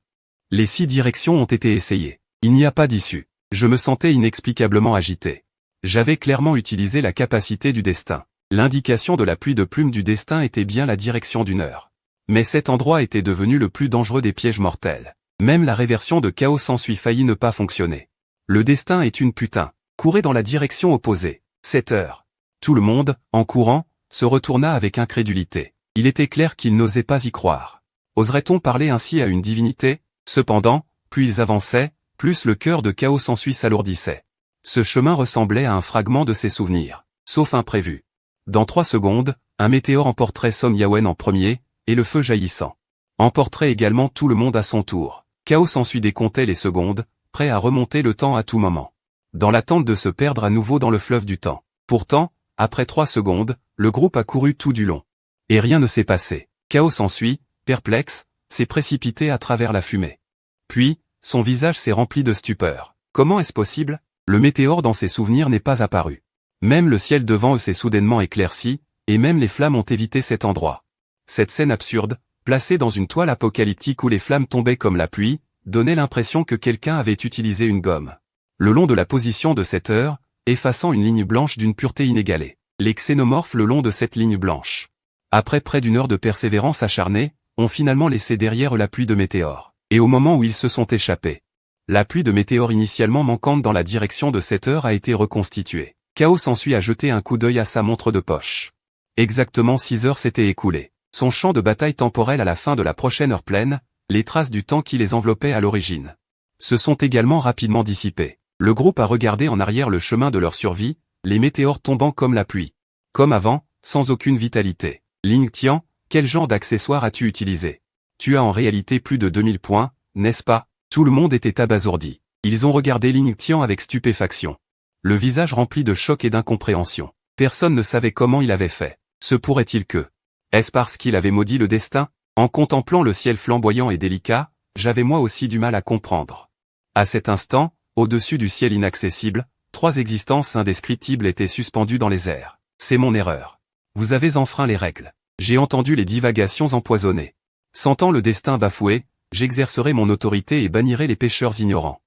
Les 6 directions ont été essayées. Il n'y a pas d'issue. Je me sentais inexplicablement agité. J'avais clairement utilisé la capacité du destin. L'indication de la pluie de plumes du destin était bien la direction d'une heure. Mais cet endroit était devenu le plus dangereux des pièges mortels. Même la réversion de Chaos s'ensuit failli ne pas fonctionner. Le destin est une putain. Courez dans la direction opposée. 7 heures. Tout le monde, en courant, se retourna avec incrédulité. Il était clair qu'ils n'osaient pas y croire. Oserait-on parler ainsi à une divinité? Cependant, plus ils avançaient, plus le cœur de Chaos s'ensuit s'alourdissait. Ce chemin ressemblait à un fragment de ses souvenirs, sauf imprévu. Dans 3 secondes, un météore emporterait Som Yawen en premier, et le feu jaillissant emporterait également tout le monde à son tour. Chaos s'ensuit décomptait les secondes, prêt à remonter le temps à tout moment. Dans l'attente de se perdre à nouveau dans le fleuve du temps. Pourtant, après 3 secondes, le groupe a couru tout du long. Et rien ne s'est passé. Chaos s'ensuit, perplexe, s'est précipité à travers la fumée. Puis, son visage s'est rempli de stupeur. Comment est-ce possible? Le météore dans ses souvenirs n'est pas apparu. Même le ciel devant eux s'est soudainement éclairci, et même les flammes ont évité cet endroit. Cette scène absurde, placée dans une toile apocalyptique où les flammes tombaient comme la pluie, donnait l'impression que quelqu'un avait utilisé une gomme. Le long de la position de cette heure, effaçant une ligne blanche d'une pureté inégalée. Les xénomorphes le long de cette ligne blanche. Après près d'une heure de persévérance acharnée, ont finalement laissé derrière la pluie de météores. Et au moment où ils se sont échappés, la pluie de météores initialement manquante dans la direction de cette heure a été reconstituée. Chaos s'ensuit à jeter un coup d'œil à sa montre de poche. Exactement 6 heures s'étaient écoulées. Son champ de bataille temporel à la fin de la prochaine heure pleine, les traces du temps qui les enveloppaient à l'origine, se sont également rapidement dissipées. Le groupe a regardé en arrière le chemin de leur survie, les météores tombant comme la pluie. Comme avant, sans aucune vitalité. Ling Tian, quel genre d'accessoire as-tu utilisé? Tu as en réalité plus de 2000 points, n'est-ce pas? Tout le monde était abasourdi. Ils ont regardé Ling Tian avec stupéfaction. Le visage rempli de choc et d'incompréhension. Personne ne savait comment il avait fait. Se pourrait-il que... Est-ce parce qu'il avait maudit le destin? En contemplant le ciel flamboyant et délicat, j'avais moi aussi du mal à comprendre. À cet instant, au-dessus du ciel inaccessible, 3 existences indescriptibles étaient suspendues dans les airs. C'est mon erreur. Vous avez enfreint les règles. J'ai entendu les divagations empoisonnées. Sentant le destin bafoué, j'exercerai mon autorité et bannirai les pécheurs ignorants.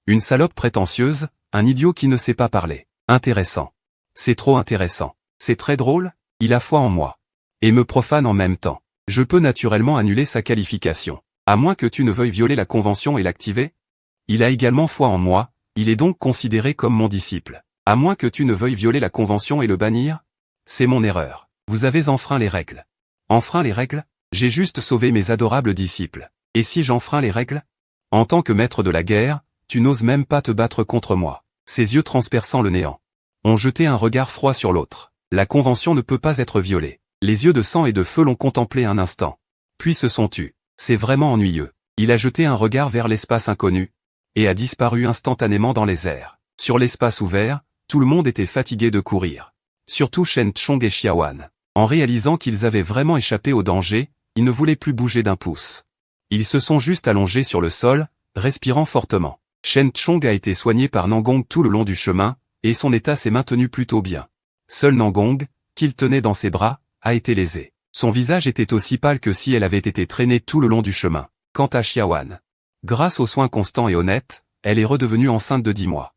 Une salope prétentieuse, un idiot qui ne sait pas parler. Intéressant. C'est trop intéressant. C'est très drôle, il a foi en moi. Et me profane en même temps. Je peux naturellement annuler sa qualification. À moins que tu ne veuilles violer la convention et l'activer. Il a également foi en moi, il est donc considéré comme mon disciple. À moins que tu ne veuilles violer la convention et le bannir. C'est mon erreur. Vous avez enfreint les règles. Enfreint les règles? J'ai juste sauvé mes adorables disciples. Et si j'enfreins les règles? En tant que maître de la guerre, tu n'oses même pas te battre contre moi. Ses yeux transperçant le néant ont jeté un regard froid sur l'autre. La convention ne peut pas être violée. Les yeux de sang et de feu l'ont contemplé un instant. Puis se sont tus. C'est vraiment ennuyeux. Il a jeté un regard vers l'espace inconnu et a disparu instantanément dans les airs. Sur l'espace ouvert, tout le monde était fatigué de courir. Surtout Shen Chong et Xiaowan. En réalisant qu'ils avaient vraiment échappé au danger, ils ne voulaient plus bouger d'un pouce. Ils se sont juste allongés sur le sol, respirant fortement. Shen Chong a été soigné par Nangong tout le long du chemin, et son état s'est maintenu plutôt bien. Seul Nangong, qu'il tenait dans ses bras, a été lésé. Son visage était aussi pâle que si elle avait été traînée tout le long du chemin. Quant à Xiaowan, grâce aux soins constants et honnêtes, elle est redevenue enceinte de 10 mois.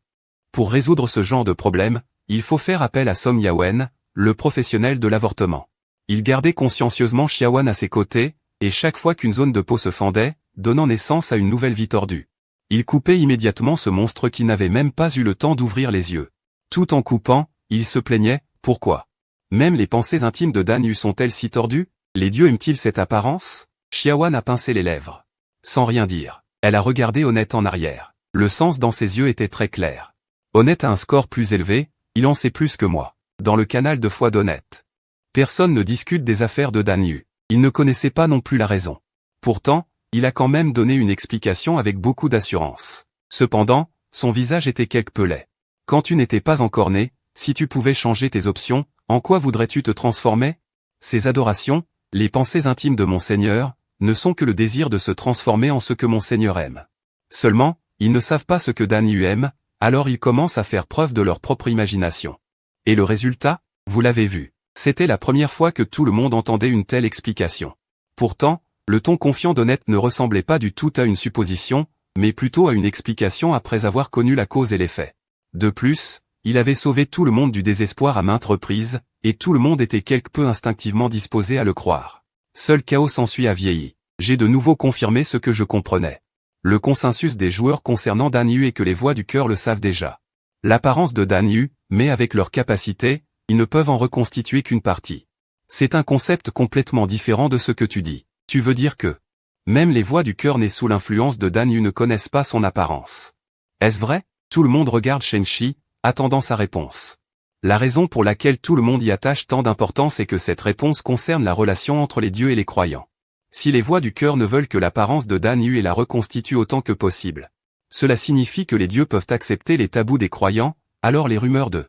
Pour résoudre ce genre de problème, il faut faire appel à Song Yawen, le professionnel de l'avortement. Il gardait consciencieusement Xiaowan à ses côtés, et chaque fois qu'une zone de peau se fendait, donnant naissance à une nouvelle vie tordue. Il coupait immédiatement ce monstre qui n'avait même pas eu le temps d'ouvrir les yeux. Tout en coupant, il se plaignait, pourquoi? Même les pensées intimes de Dan Yu sont-elles si tordues? Les dieux aiment-ils cette apparence? Xiaowan a pincé les lèvres. Sans rien dire, elle a regardé Honnête en arrière. Le sens dans ses yeux était très clair. Honnête a un score plus élevé, il en sait plus que moi. Dans le canal de foi d'Honnête, personne ne discute des affaires de Dan Yu. Il ne connaissait pas non plus la raison. Pourtant, il a quand même donné une explication avec beaucoup d'assurance. Cependant, son visage était quelque peu laid. Quand tu n'étais pas encore né, si tu pouvais changer tes options, en quoi voudrais-tu te transformer? Ces adorations, les pensées intimes de mon Seigneur, ne sont que le désir de se transformer en ce que mon Seigneur aime. Seulement, ils ne savent pas ce que Dan Yu aime, alors ils commencent à faire preuve de leur propre imagination. Et le résultat, vous l'avez vu. C'était la première fois que tout le monde entendait une telle explication. Pourtant, le ton confiant d'Honnête ne ressemblait pas du tout à une supposition, mais plutôt à une explication après avoir connu la cause et les faits. De plus, il avait sauvé tout le monde du désespoir à maintes reprises, et tout le monde était quelque peu instinctivement disposé à le croire. Seul Chaos s'ensuit a vieilli. J'ai de nouveau confirmé ce que je comprenais. Le consensus des joueurs concernant Dan Yu est que les voix du cœur le savent déjà. L'apparence de Dan Yu, mais avec leur capacité, ils ne peuvent en reconstituer qu'une partie. C'est un concept complètement différent de ce que tu dis. Tu veux dire que même les voix du cœur nées sous l'influence de Dan Yu ne connaissent pas son apparence. Est-ce vrai? Tout le monde regarde Shenshi, attendant sa réponse. La raison pour laquelle tout le monde y attache tant d'importance est que cette réponse concerne la relation entre les dieux et les croyants. Si les voix du cœur ne veulent que l'apparence de Dan Yu et la reconstituent autant que possible, cela signifie que les dieux peuvent accepter les tabous des croyants, alors les rumeurs de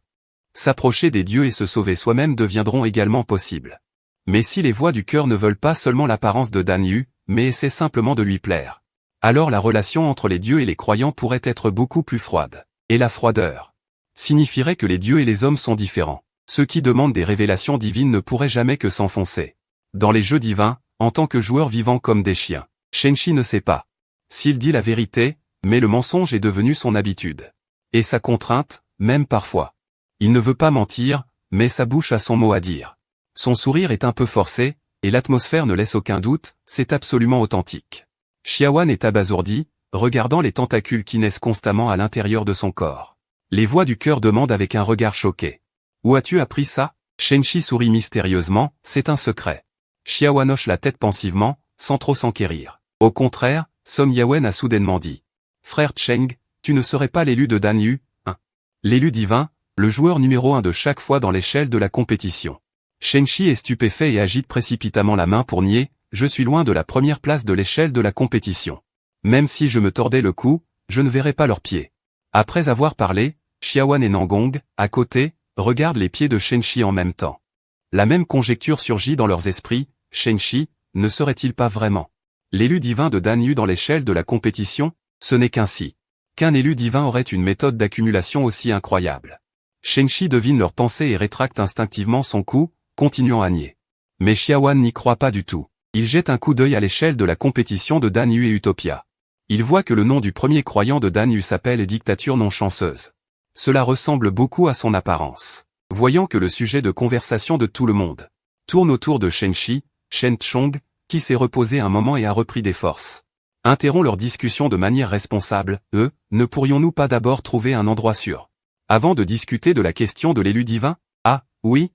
s'approcher des dieux et se sauver soi-même deviendront également possibles. Mais si les voix du cœur ne veulent pas seulement l'apparence de Dan Yu, mais essaient simplement de lui plaire, alors la relation entre les dieux et les croyants pourrait être beaucoup plus froide. Et la froideur signifierait que les dieux et les hommes sont différents. Ceux qui demandent des révélations divines ne pourraient jamais que s'enfoncer dans les jeux divins, en tant que joueurs vivants comme des chiens. Shenshi ne sait pas s'il dit la vérité, mais le mensonge est devenu son habitude. Et sa contrainte, même parfois. Il ne veut pas mentir, mais sa bouche a son mot à dire. Son sourire est un peu forcé, et l'atmosphère ne laisse aucun doute, c'est absolument authentique. Xiaowan est abasourdi, regardant les tentacules qui naissent constamment à l'intérieur de son corps. Les voix du cœur demandent avec un regard choqué. Où as-tu appris ça? Shenshi sourit mystérieusement, c'est un secret. Xiaowan hoche la tête pensivement, sans trop s'enquérir. Au contraire, Song Yawen a soudainement dit. Frère Cheng, tu ne serais pas l'élu de Dan Yu, hein? L'élu divin, le joueur numéro 1 de chaque fois dans l'échelle de la compétition. Shenshi est stupéfait et agite précipitamment la main pour nier, je suis loin de la première place de l'échelle de la compétition. Même si je me tordais le cou, je ne verrais pas leurs pieds. Après avoir parlé, Xiaowan et Nangong, à côté, regardent les pieds de Shenshi en même temps. La même conjecture surgit dans leurs esprits, Shenshi, ne serait-il pas vraiment l'élu divin de Dan Yu dans l'échelle de la compétition? Ce n'est qu'ainsi qu'un élu divin aurait une méthode d'accumulation aussi incroyable. Shengshi devine leurs pensées et rétracte instinctivement son coup, continuant à nier. Mais Xiaowan n'y croit pas du tout. Il jette un coup d'œil à l'échelle de la compétition de Dan Yu et Utopia. Il voit que le nom du premier croyant de Dan Yu s'appelle Dictature non chanceuse. Cela ressemble beaucoup à son apparence. Voyant que le sujet de conversation de tout le monde tourne autour de Shengshi, Shen Chong, qui s'est reposé un moment et a repris des forces, interrompt leur discussion de manière responsable. Ne pourrions-nous pas d'abord trouver un endroit sûr avant de discuter de la question de l'élu divin? Ah, oui,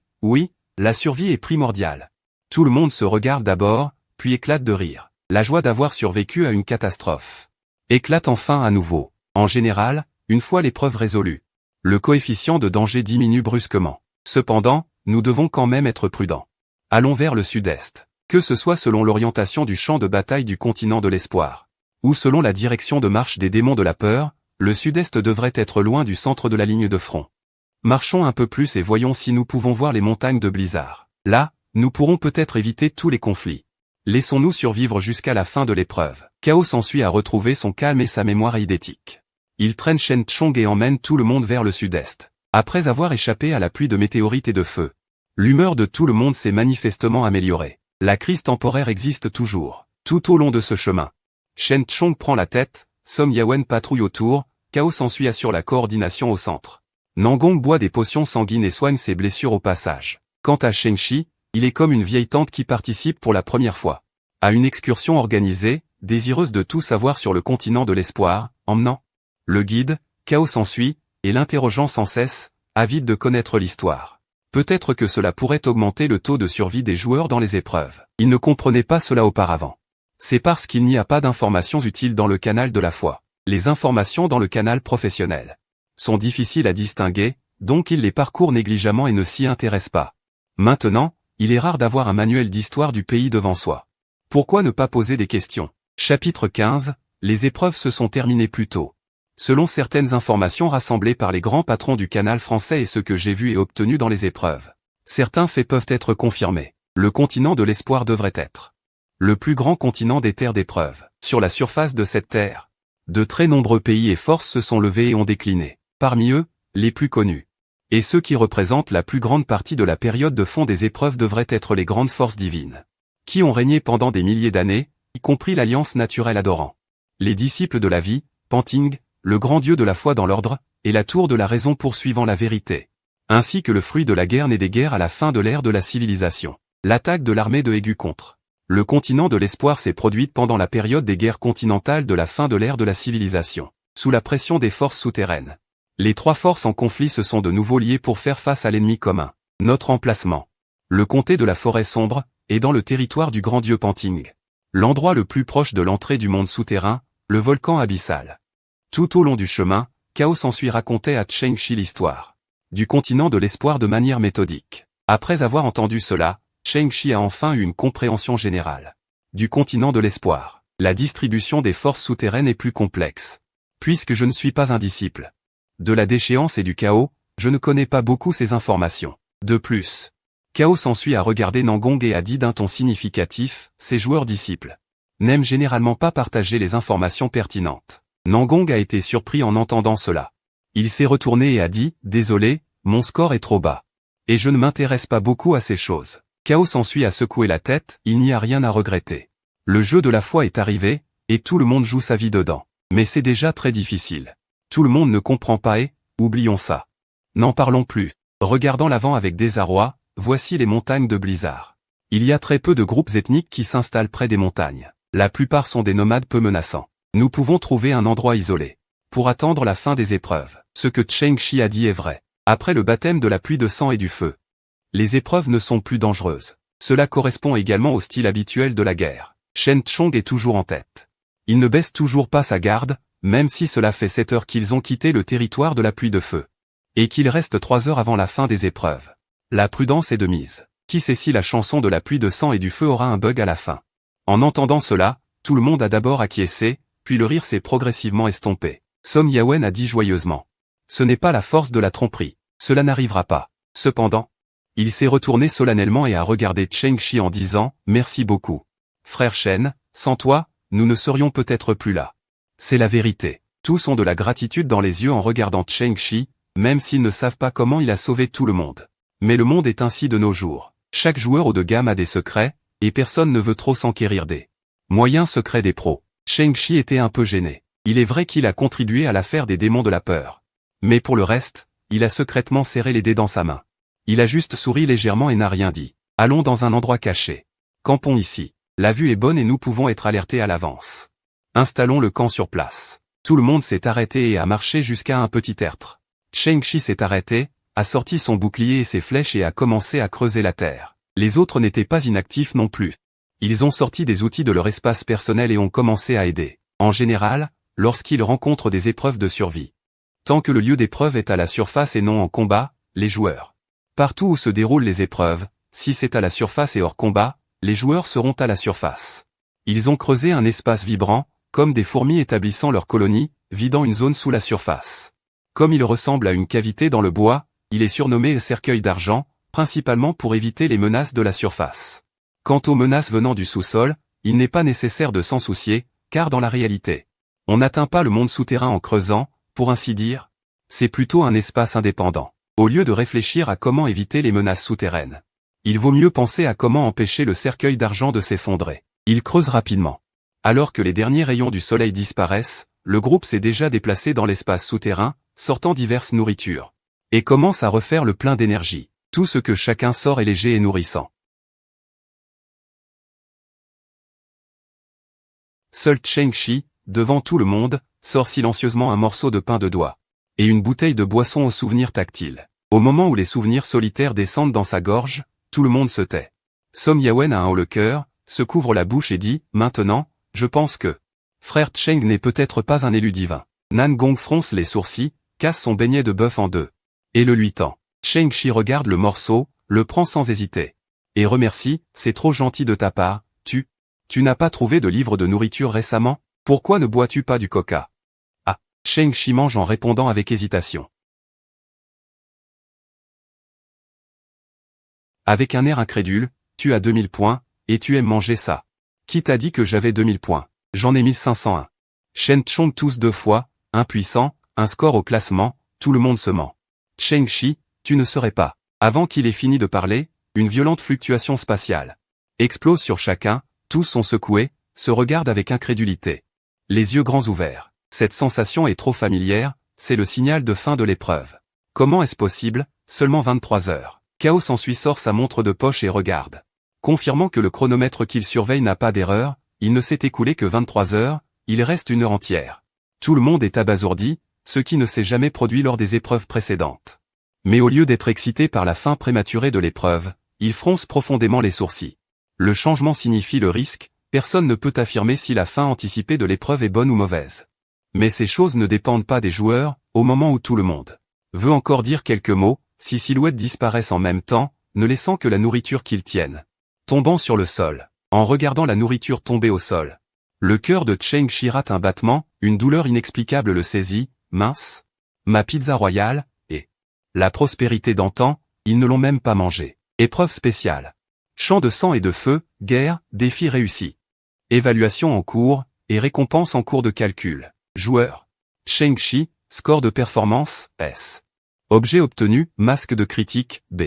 la survie est primordiale. Tout le monde se regarde d'abord, puis éclate de rire. La joie d'avoir survécu à une catastrophe éclate enfin à nouveau. En général, une fois l'épreuve résolue, le coefficient de danger diminue brusquement. Cependant, nous devons quand même être prudents. Allons vers le sud-est. Que ce soit selon l'orientation du champ de bataille du continent de l'espoir, ou selon la direction de marche des démons de la peur, le sud-est devrait être loin du centre de la ligne de front. Marchons un peu plus et voyons si nous pouvons voir les montagnes de Blizzard. Là, nous pourrons peut-être éviter tous les conflits. Laissons-nous survivre jusqu'à la fin de l'épreuve. Chaos s'ensuit à retrouver son calme et sa mémoire eidétique. Il traîne Shen Chong et emmène tout le monde vers le sud-est. Après avoir échappé à la pluie de météorites et de feu, l'humeur de tout le monde s'est manifestement améliorée. La crise temporaire existe toujours, tout au long de ce chemin. Shen Chong prend la tête, Song Yawen patrouille autour, Chaos s'ensuit assure la coordination au centre. Nangong boit des potions sanguines et soigne ses blessures au passage. Quant à Shengshi, il est comme une vieille tante qui participe pour la première fois à une excursion organisée, désireuse de tout savoir sur le continent de l'espoir, emmenant le guide, Chaos s'ensuit, et l'interrogeant sans cesse, avide de connaître l'histoire. Peut-être que cela pourrait augmenter le taux de survie des joueurs dans les épreuves. Il ne comprenait pas cela auparavant. C'est parce qu'il n'y a pas d'informations utiles dans le canal de la foi. Les informations dans le canal professionnel sont difficiles à distinguer, donc il les parcourt négligemment et ne s'y intéresse pas. Maintenant, il est rare d'avoir un manuel d'histoire du pays devant soi. Pourquoi ne pas poser des questions? Chapitre 15, les épreuves se sont terminées plus tôt. Selon certaines informations rassemblées par les grands patrons du canal français et ce que j'ai vu et obtenu dans les épreuves, certains faits peuvent être confirmés. Le continent de l'espoir devrait être le plus grand continent des terres d'épreuve. Sur la surface de cette terre, de très nombreux pays et forces se sont levés et ont décliné. Parmi eux, les plus connus, et ceux qui représentent la plus grande partie de la période de fond des épreuves devraient être les grandes forces divines, qui ont régné pendant des milliers d'années, y compris l'alliance naturelle adorant. Les disciples de la vie, Panting, le grand dieu de la foi dans l'ordre, et la tour de la raison poursuivant la vérité, ainsi que le fruit de la guerre né des guerres à la fin de l'ère de la civilisation. L'attaque de l'armée de Hégu contre le continent de l'espoir s'est produite pendant la période des guerres continentales de la fin de l'ère de la civilisation, sous la pression des forces souterraines. Les trois forces en conflit se sont de nouveau liées pour faire face à l'ennemi commun. Notre emplacement. Le comté de la forêt sombre, est dans le territoire du grand dieu Panting. L'endroit le plus proche de l'entrée du monde souterrain, le volcan abyssal. Tout au long du chemin, Chaos s'ensuit racontait à Shengshi l'histoire du continent de l'espoir de manière méthodique. Après avoir entendu cela, Shengshi a enfin eu une compréhension générale du continent de l'espoir. La distribution des forces souterraines est plus complexe. Puisque je ne suis pas un disciple de la déchéance et du chaos, je ne connais pas beaucoup ces informations. De plus, Chaos s'ensuit à regarder Nangong et a dit d'un ton significatif, ces joueurs disciples n'aiment généralement pas partager les informations pertinentes. Nangong a été surpris en entendant cela. Il s'est retourné et a dit, désolé, mon score est trop bas. Et je ne m'intéresse pas beaucoup à ces choses. Chaos s'ensuit à secouer la tête, il n'y a rien à regretter. Le jeu de la foi est arrivé, et tout le monde joue sa vie dedans. Mais c'est déjà très difficile. Tout le monde ne comprend pas et, oublions ça. N'en parlons plus. Regardant l'avant avec désarroi, voici les montagnes de Blizzard. Il y a très peu de groupes ethniques qui s'installent près des montagnes. La plupart sont des nomades peu menaçants. Nous pouvons trouver un endroit isolé pour attendre la fin des épreuves. Ce que Shengshi a dit est vrai. Après le baptême de la pluie de sang et du feu, les épreuves ne sont plus dangereuses. Cela correspond également au style habituel de la guerre. Shen Chong est toujours en tête. Il ne baisse toujours pas sa garde, même si cela fait 7 heures qu'ils ont quitté le territoire de la pluie de feu. Et qu'il reste 3 heures avant la fin des épreuves. La prudence est de mise. Qui sait si la chanson de la pluie de sang et du feu aura un bug à la fin? En entendant cela, tout le monde a d'abord acquiescé, puis le rire s'est progressivement estompé. Song Yawen a dit joyeusement. Ce n'est pas la force de la tromperie. Cela n'arrivera pas. Cependant, il s'est retourné solennellement et a regardé Shengshi en disant, merci beaucoup. Frère Shen, sans toi, nous ne serions peut-être plus là. C'est la vérité. Tous ont de la gratitude dans les yeux en regardant Shengshi, même s'ils ne savent pas comment il a sauvé tout le monde. Mais le monde est ainsi de nos jours. Chaque joueur haut de gamme a des secrets, et personne ne veut trop s'enquérir des moyens secrets des pros. Shang-Chi était un peu gêné. Il est vrai qu'il a contribué à l'affaire des démons de la peur. Mais pour le reste, il a secrètement serré les dés dans sa main. Il a juste souri légèrement et n'a rien dit. Allons dans un endroit caché. Campons ici. La vue est bonne et nous pouvons être alertés à l'avance. Installons le camp sur place. Tout le monde s'est arrêté et a marché jusqu'à un petit tertre. Shang-Chi s'est arrêté, a sorti son bouclier et ses flèches et a commencé à creuser la terre. Les autres n'étaient pas inactifs non plus. Ils ont sorti des outils de leur espace personnel et ont commencé à aider. En général, lorsqu'ils rencontrent des épreuves de survie. Tant que le lieu d'épreuve est à la surface et non en combat, les joueurs. Partout où se déroulent les épreuves, si c'est à la surface et hors combat, les joueurs seront à la surface. Ils ont creusé un espace vibrant, comme des fourmis établissant leur colonie, vidant une zone sous la surface. Comme il ressemble à une cavité dans le bois, il est surnommé le cercueil d'argent, principalement pour éviter les menaces de la surface. Quant aux menaces venant du sous-sol, il n'est pas nécessaire de s'en soucier, car dans la réalité, on n'atteint pas le monde souterrain en creusant, pour ainsi dire. C'est plutôt un espace indépendant. Au lieu de réfléchir à comment éviter les menaces souterraines, il vaut mieux penser à comment empêcher le cercueil d'argent de s'effondrer. Il creuse rapidement. Alors que les derniers rayons du soleil disparaissent, le groupe s'est déjà déplacé dans l'espace souterrain, sortant diverses nourritures. Et commence à refaire le plein d'énergie. Tout ce que chacun sort est léger et nourrissant. Seul Shang-Chi, devant tout le monde, sort silencieusement un morceau de pain de doigt. Et une bouteille de boisson au souvenir tactile. Au moment où les souvenirs solitaires descendent dans sa gorge, tout le monde se tait. Song Yawen a un haut le cœur, se couvre la bouche et dit, maintenant, je pense que Frère Cheng n'est peut-être pas un élu divin. Nan Gong fronce les sourcils, casse son beignet de bœuf en deux. Et le lui tend. Shang-Chi regarde le morceau, le prend sans hésiter. Et remercie, c'est trop gentil de ta part, tu n'as pas trouvé de livre de nourriture récemment? Pourquoi ne bois-tu pas du coca? Ah, Shang-Chi mange en répondant avec hésitation. Avec un air incrédule, tu as 2000 points, et tu aimes manger ça. Qui t'a dit que j'avais 2000 points? J'en ai 1501. Shen Chong tousse 2 fois, impuissant, un score au classement, tout le monde se ment. Shang-Chi, tu ne serais pas. Avant qu'il ait fini de parler, une violente fluctuation spatiale explose sur chacun, tous sont secoués, se regardent avec incrédulité. Les yeux grands ouverts. Cette sensation est trop familière, c'est le signal de fin de l'épreuve. Comment est-ce possible? Seulement 23 heures. Chaos s'ensuit sort sa montre de poche et regarde. Confirmant que le chronomètre qu'il surveille n'a pas d'erreur, il ne s'est écoulé que 23 heures, il reste une heure entière. Tout le monde est abasourdi, ce qui ne s'est jamais produit lors des épreuves précédentes. Mais au lieu d'être excité par la fin prématurée de l'épreuve, il fronce profondément les sourcils. Le changement signifie le risque, personne ne peut affirmer si la fin anticipée de l'épreuve est bonne ou mauvaise. Mais ces choses ne dépendent pas des joueurs, au moment où tout le monde veut encore dire quelques mots, six silhouettes disparaissent en même temps, ne laissant que la nourriture qu'ils tiennent. Tombant sur le sol, en regardant la nourriture tomber au sol. Le cœur de Shang-Chi rate un battement, une douleur inexplicable le saisit, mince. Ma pizza royale, et la prospérité d'antan, ils ne l'ont même pas mangée. Épreuve spéciale. Champ de sang et de feu, guerre, défi réussi. Évaluation en cours, et récompense en cours de calcul. Joueur. Shang-Chi, score de performance, S. Objet obtenu, masque de critique, B.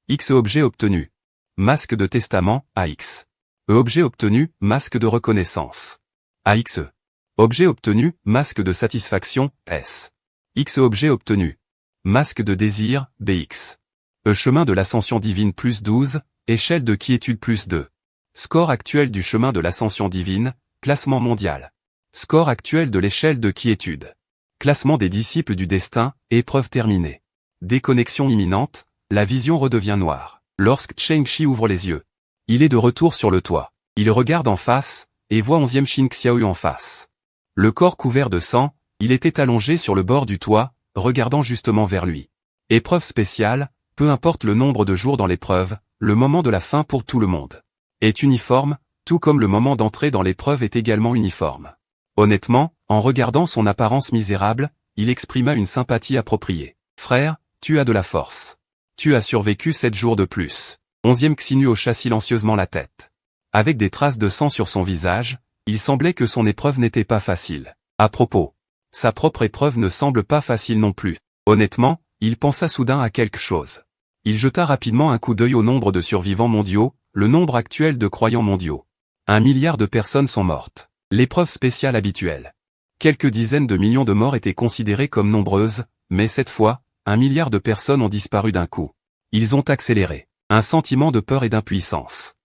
X objet obtenu. Masque de testament, AX. Objet obtenu, masque de reconnaissance. AXE. Objet obtenu, masque de satisfaction, S. X objet obtenu. Masque de désir, BX. Chemin de l'ascension divine plus 12, échelle de quiétude plus 2. Score actuel du chemin de l'ascension divine, classement mondial. Score actuel de l'échelle de quiétude. Classement des disciples du destin, épreuve terminée. Déconnexion imminente, la vision redevient noire. Lorsque Shang-Chi ouvre les yeux, il est de retour sur le toit. Il regarde en face, et voit 11e Shin Xiaoyu en face. Le corps couvert de sang, il était allongé sur le bord du toit, regardant justement vers lui. Épreuve spéciale, peu importe le nombre de jours dans l'épreuve, le moment de la fin pour tout le monde est uniforme, tout comme le moment d'entrée dans l'épreuve est également uniforme. Honnêtement, en regardant son apparence misérable, il exprima une sympathie appropriée. Frère, tu as de la force. Tu as survécu 7 jours de plus. 11e Xinu hocha silencieusement la tête. Avec des traces de sang sur son visage, il semblait que son épreuve n'était pas facile. À propos, sa propre épreuve ne semble pas facile non plus. Honnêtement, il pensa soudain à quelque chose. Il jeta rapidement un coup d'œil au nombre de survivants mondiaux, le nombre actuel de croyants mondiaux. 1 milliard de personnes sont mortes. L'épreuve spéciale habituelle. Quelques dizaines de millions de morts étaient considérées comme nombreuses, mais cette fois, 1 milliard de personnes ont disparu d'un coup. Ils ont accéléré. Un sentiment de peur et d'impuissance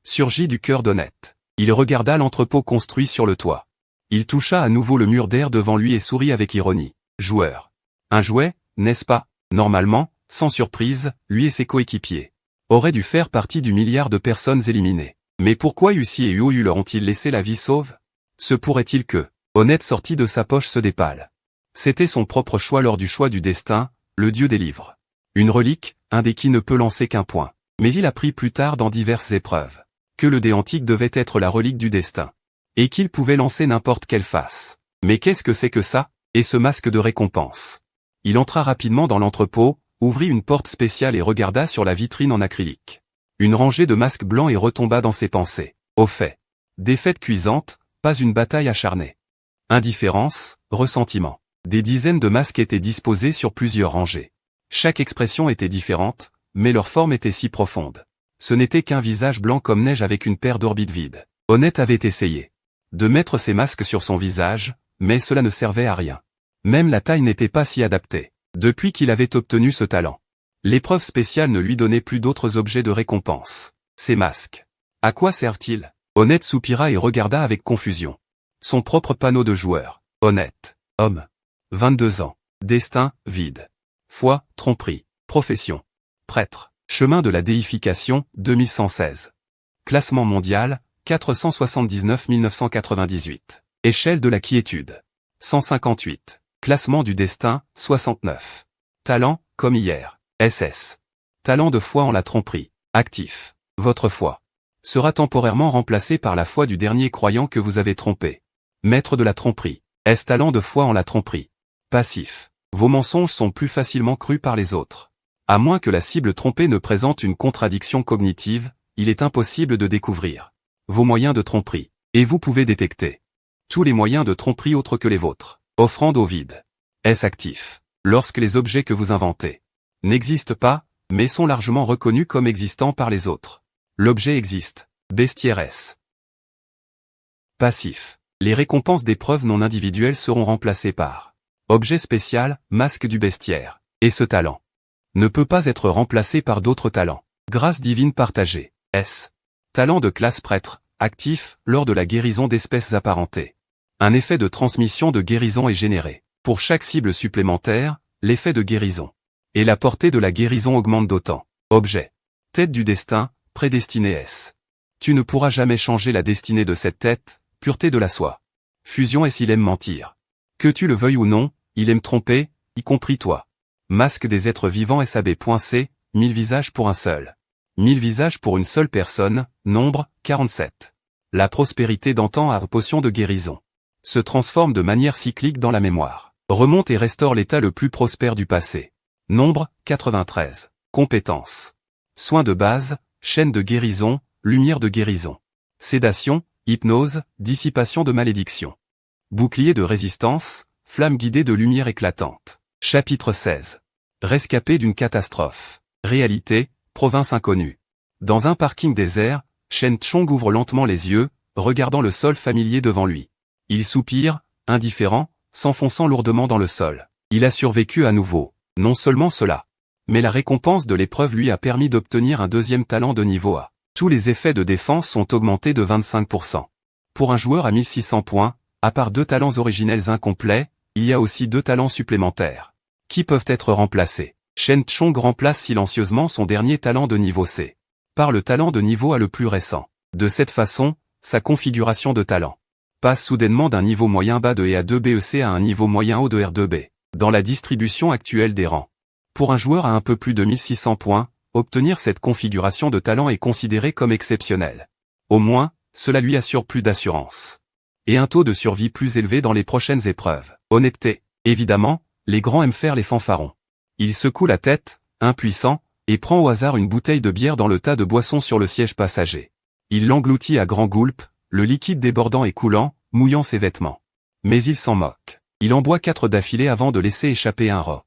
surgit du cœur d'Honnête. Il regarda l'entrepôt construit sur le toit. Il toucha à nouveau le mur d'air devant lui et sourit avec ironie. Joueur. Un jouet, n'est-ce pas? Normalement, sans surprise, lui et ses coéquipiers auraient dû faire partie du milliard de personnes éliminées. Mais pourquoi Usi et Uoyu leur ont-ils laissé la vie sauve? Se pourrait-il que Honnête sortit de sa poche ce dépale. C'était son propre choix lors du choix du destin, le dieu des livres. Une relique, un dé qui ne peut lancer qu'un point. Mais il apprit plus tard dans diverses épreuves que le dé antique devait être la relique du destin. Et qu'il pouvait lancer n'importe quelle face. Mais qu'est-ce que c'est que ça? Et ce masque de récompense? Il entra rapidement dans l'entrepôt, ouvrit une porte spéciale et regarda sur la vitrine en acrylique. Une rangée de masques blancs et retomba dans ses pensées. Au fait. Défaite cuisante, pas une bataille acharnée. Indifférence, ressentiment. Des dizaines de masques étaient disposés sur plusieurs rangées. Chaque expression était différente, mais leur forme était si profonde. Ce n'était qu'un visage blanc comme neige avec une paire d'orbites vides. Honnête avait essayé de mettre ces masques sur son visage, mais cela ne servait à rien. Même la taille n'était pas si adaptée. Depuis qu'il avait obtenu ce talent, l'épreuve spéciale ne lui donnait plus d'autres objets de récompense. Ces masques. À quoi servent-ils? Honnête soupira et regarda avec confusion son propre panneau de joueur. Honnête. Homme. 22 ans. Destin, vide. Foi, tromperie. Profession. Prêtre. Chemin de la déification, 2116. Classement mondial, 479 998. Échelle de la quiétude. 158. Classement du destin, 69. Talent, comme hier. SS. Talent de foi en la tromperie. Actif. Votre foi sera temporairement remplacée par la foi du dernier croyant que vous avez trompé. Maître de la tromperie. Est talent de foi en la tromperie. Passif. Vos mensonges sont plus facilement crus par les autres. À moins que la cible trompée ne présente une contradiction cognitive, il est impossible de découvrir vos moyens de tromperie. Et vous pouvez détecter tous les moyens de tromperie autres que les vôtres. Offrande au vide. Est actif. Lorsque les objets que vous inventez n'existent pas, mais sont largement reconnus comme existants par les autres. L'objet existe. Bestiaire S. Passif. Les récompenses d'épreuves non individuelles seront remplacées par objet spécial, masque du bestiaire. Et ce talent ne peut pas être remplacé par d'autres talents. Grâce divine partagée. S. Talent de classe prêtre, actif, lors de la guérison d'espèces apparentées. Un effet de transmission de guérison est généré. Pour chaque cible supplémentaire, l'effet de guérison et la portée de la guérison augmente d'autant. Objet. Tête du destin, prédestiné S. Tu ne pourras jamais changer la destinée de cette tête, pureté de la soie. Fusion est s'il aime mentir. Que tu le veuilles ou non, il aime tromper, y compris toi. Masque des êtres vivants SAB.C, 1000 visages pour un seul. 1000 visages pour une seule personne, nombre, 47. La prospérité d'antan à potion de guérison se transforme de manière cyclique dans la mémoire. Remonte et restaure l'état le plus prospère du passé. Nombre, 93. Compétences. Soins de base, chaîne de guérison, lumière de guérison. Sédation, hypnose, dissipation de malédiction. Bouclier de résistance, flamme guidée de lumière éclatante. Chapitre 16. Rescapé d'une catastrophe. Réalité, province inconnue. Dans un parking désert, Shen Chong ouvre lentement les yeux, regardant le sol familier devant lui. Il soupire, indifférent, s'enfonçant lourdement dans le sol. Il a survécu à nouveau. Non seulement cela, mais la récompense de l'épreuve lui a permis d'obtenir un deuxième talent de niveau A. Tous les effets de défense sont augmentés de 25%. Pour un joueur à 1600 points, à part 2 talents originels incomplets, il y a aussi 2 talents supplémentaires, qui peuvent être remplacés. Shen Chong remplace silencieusement son dernier talent de niveau C par le talent de niveau A le plus récent. De cette façon, sa configuration de talent passe soudainement d'un niveau moyen bas de EA2BEC à un niveau moyen haut de R2B, dans la distribution actuelle des rangs. Pour un joueur à un peu plus de 1600 points, obtenir cette configuration de talent est considéré comme exceptionnel. Au moins, cela lui assure plus d'assurance. Et un taux de survie plus élevé dans les prochaines épreuves. Honnêteté. Évidemment, les grands aiment faire les fanfarons. Il secoue la tête, impuissant, et prend au hasard une bouteille de bière dans le tas de boissons sur le siège passager. Il l'engloutit à grands goulpes, le liquide débordant et coulant, mouillant ses vêtements. Mais il s'en moque. Il en boit 4 d'affilée avant de laisser échapper un ro.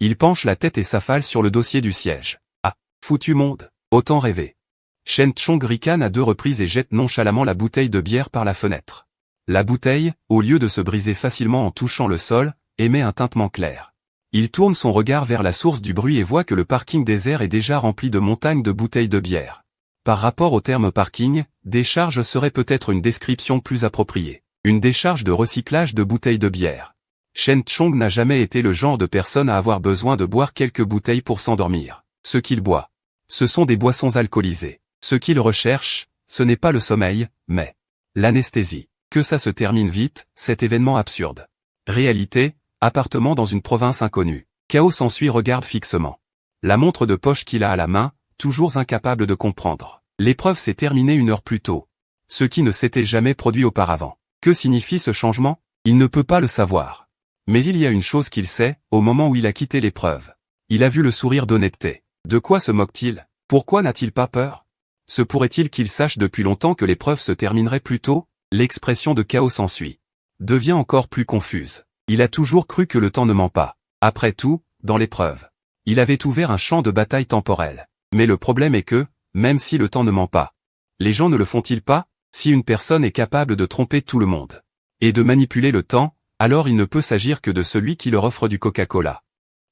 Il penche la tête et s'affale sur le dossier du siège. Ah, foutu monde, autant rêver. Shen Chong ricane à 2 reprises et jette nonchalamment la bouteille de bière par la fenêtre. La bouteille, au lieu de se briser facilement en touchant le sol, émet un tintement clair. Il tourne son regard vers la source du bruit et voit que le parking désert est déjà rempli de montagnes de bouteilles de bière. Par rapport au terme parking, décharge serait peut-être une description plus appropriée. Une décharge de recyclage de bouteilles de bière. Shen Chong n'a jamais été le genre de personne à avoir besoin de boire quelques bouteilles pour s'endormir. Ce qu'il boit, ce sont des boissons alcoolisées. Ce qu'il recherche, ce n'est pas le sommeil, mais l'anesthésie. Que ça se termine vite, cet événement absurde. Réalité, appartement dans une province inconnue. Chaos s'ensuit regarde fixement. La montre de poche qu'il a à la main, toujours incapable de comprendre. L'épreuve s'est terminée 1 heure plus tôt. Ce qui ne s'était jamais produit auparavant. Que signifie ce changement? Il ne peut pas le savoir. Mais il y a une chose qu'il sait, au moment où il a quitté l'épreuve. Il a vu le sourire d'honnêteté. De quoi se moque-t-il? Pourquoi n'a-t-il pas peur? Se pourrait-il qu'il sache depuis longtemps que l'épreuve se terminerait plus tôt? L'expression de Chaos s'ensuit. Devient encore plus confuse. Il a toujours cru que le temps ne ment pas. Après tout, dans l'épreuve, il avait ouvert un champ de bataille temporel. Mais le problème est que, même si le temps ne ment pas, les gens ne le font-ils pas? Si une personne est capable de tromper tout le monde et de manipuler le temps, alors il ne peut s'agir que de celui qui leur offre du Coca-Cola.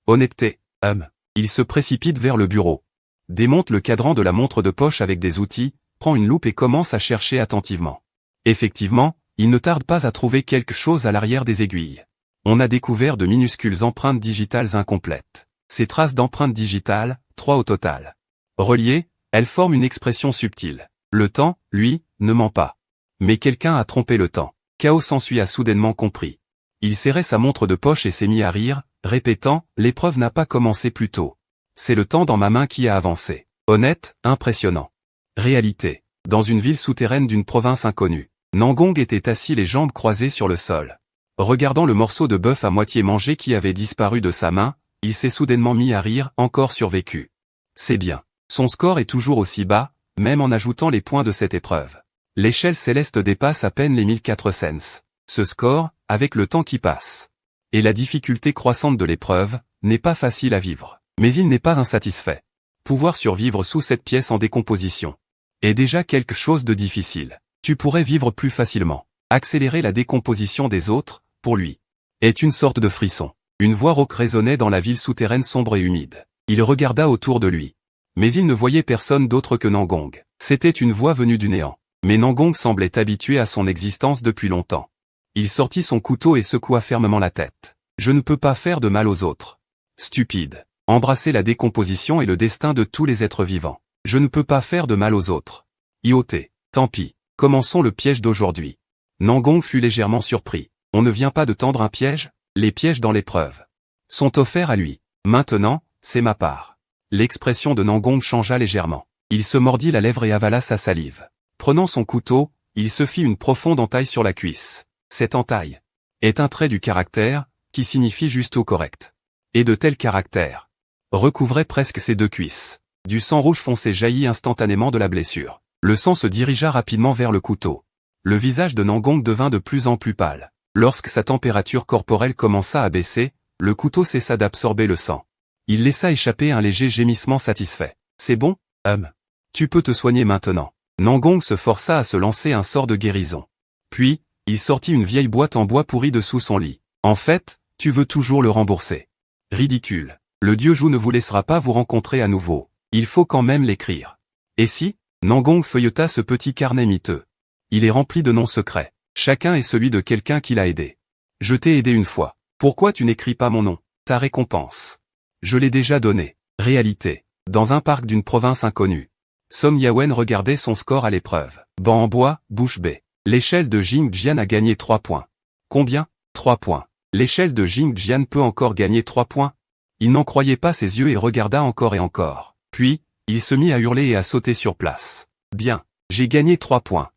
Honnêteté, il se précipite vers le bureau. Démonte le cadran de la montre de poche avec des outils, prend une loupe et commence à chercher attentivement. Effectivement, il ne tarde pas à trouver quelque chose à l'arrière des aiguilles. On a découvert de minuscules empreintes digitales incomplètes. Ces traces d'empreintes digitales, 3 au total. Reliées, elles forment une expression subtile. Le temps, lui, ne ment pas. Mais quelqu'un a trompé le temps. Chaos s'ensuit a soudainement compris. Il serrait sa montre de poche et s'est mis à rire, répétant, l'épreuve n'a pas commencé plus tôt. C'est le temps dans ma main qui a avancé. Honnête, impressionnant. Réalité. Dans une ville souterraine d'une province inconnue. Nangong était assis les jambes croisées sur le sol. Regardant le morceau de bœuf à moitié mangé qui avait disparu de sa main, il s'est soudainement mis à rire, encore survécu. C'est bien. Son score est toujours aussi bas, même en ajoutant les points de cette épreuve. L'échelle céleste dépasse à peine les 1004 cents. Ce score, avec le temps qui passe, et la difficulté croissante de l'épreuve, n'est pas facile à vivre. Mais il n'est pas insatisfait. Pouvoir survivre sous cette pièce en décomposition est déjà quelque chose de difficile. Tu pourrais vivre plus facilement. Accélérer la décomposition des autres, pour lui, est une sorte de frisson. Une voix rauque résonnait dans la ville souterraine sombre et humide. Il regarda autour de lui. Mais il ne voyait personne d'autre que Nangong. C'était une voix venue du néant. Mais Nangong semblait habitué à son existence depuis longtemps. Il sortit son couteau et secoua fermement la tête. Je ne peux pas faire de mal aux autres. Stupide. Embrasser la décomposition et le destin de tous les êtres vivants. Je ne peux pas faire de mal aux autres. IoT. Tant pis. Commençons le piège d'aujourd'hui. Nangong fut légèrement surpris. On ne vient pas de tendre un piège? Les pièges dans l'épreuve sont offerts à lui. Maintenant, c'est ma part. L'expression de Nangong changea légèrement. Il se mordit la lèvre et avala sa salive. Prenant son couteau, il se fit une profonde entaille sur la cuisse. Cette entaille est un trait du caractère, qui signifie juste au correct. Et de tel caractère recouvrait presque ses 2 cuisses. Du sang rouge foncé jaillit instantanément de la blessure. Le sang se dirigea rapidement vers le couteau. Le visage de Nangong devint de plus en plus pâle. Lorsque sa température corporelle commença à baisser, le couteau cessa d'absorber le sang. Il laissa échapper un léger gémissement satisfait. C'est bon, tu peux te soigner maintenant. Nangong se força à se lancer un sort de guérison. Puis, il sortit une vieille boîte en bois pourri dessous son lit. En fait, tu veux toujours le rembourser. Ridicule. Le dieu Zhu ne vous laissera pas vous rencontrer à nouveau. Il faut quand même l'écrire. Et si? Nangong feuilleta ce petit carnet miteux. Il est rempli de noms secrets. Chacun est celui de quelqu'un qui l'a aidé. Je t'ai aidé une fois. Pourquoi tu n'écris pas mon nom? Ta récompense. Je l'ai déjà donnée. Réalité. Dans un parc d'une province inconnue. Song Yawen regardait son score à l'épreuve. Banc en bois, bouche bée. L'échelle de Jing Jian a gagné 3 points. Combien? 3 points. L'échelle de Jing Jian peut encore gagner 3 points? Il n'en croyait pas ses yeux et regarda encore et encore. Puis, il se mit à hurler et à sauter sur place. Bien, j'ai gagné 3 points.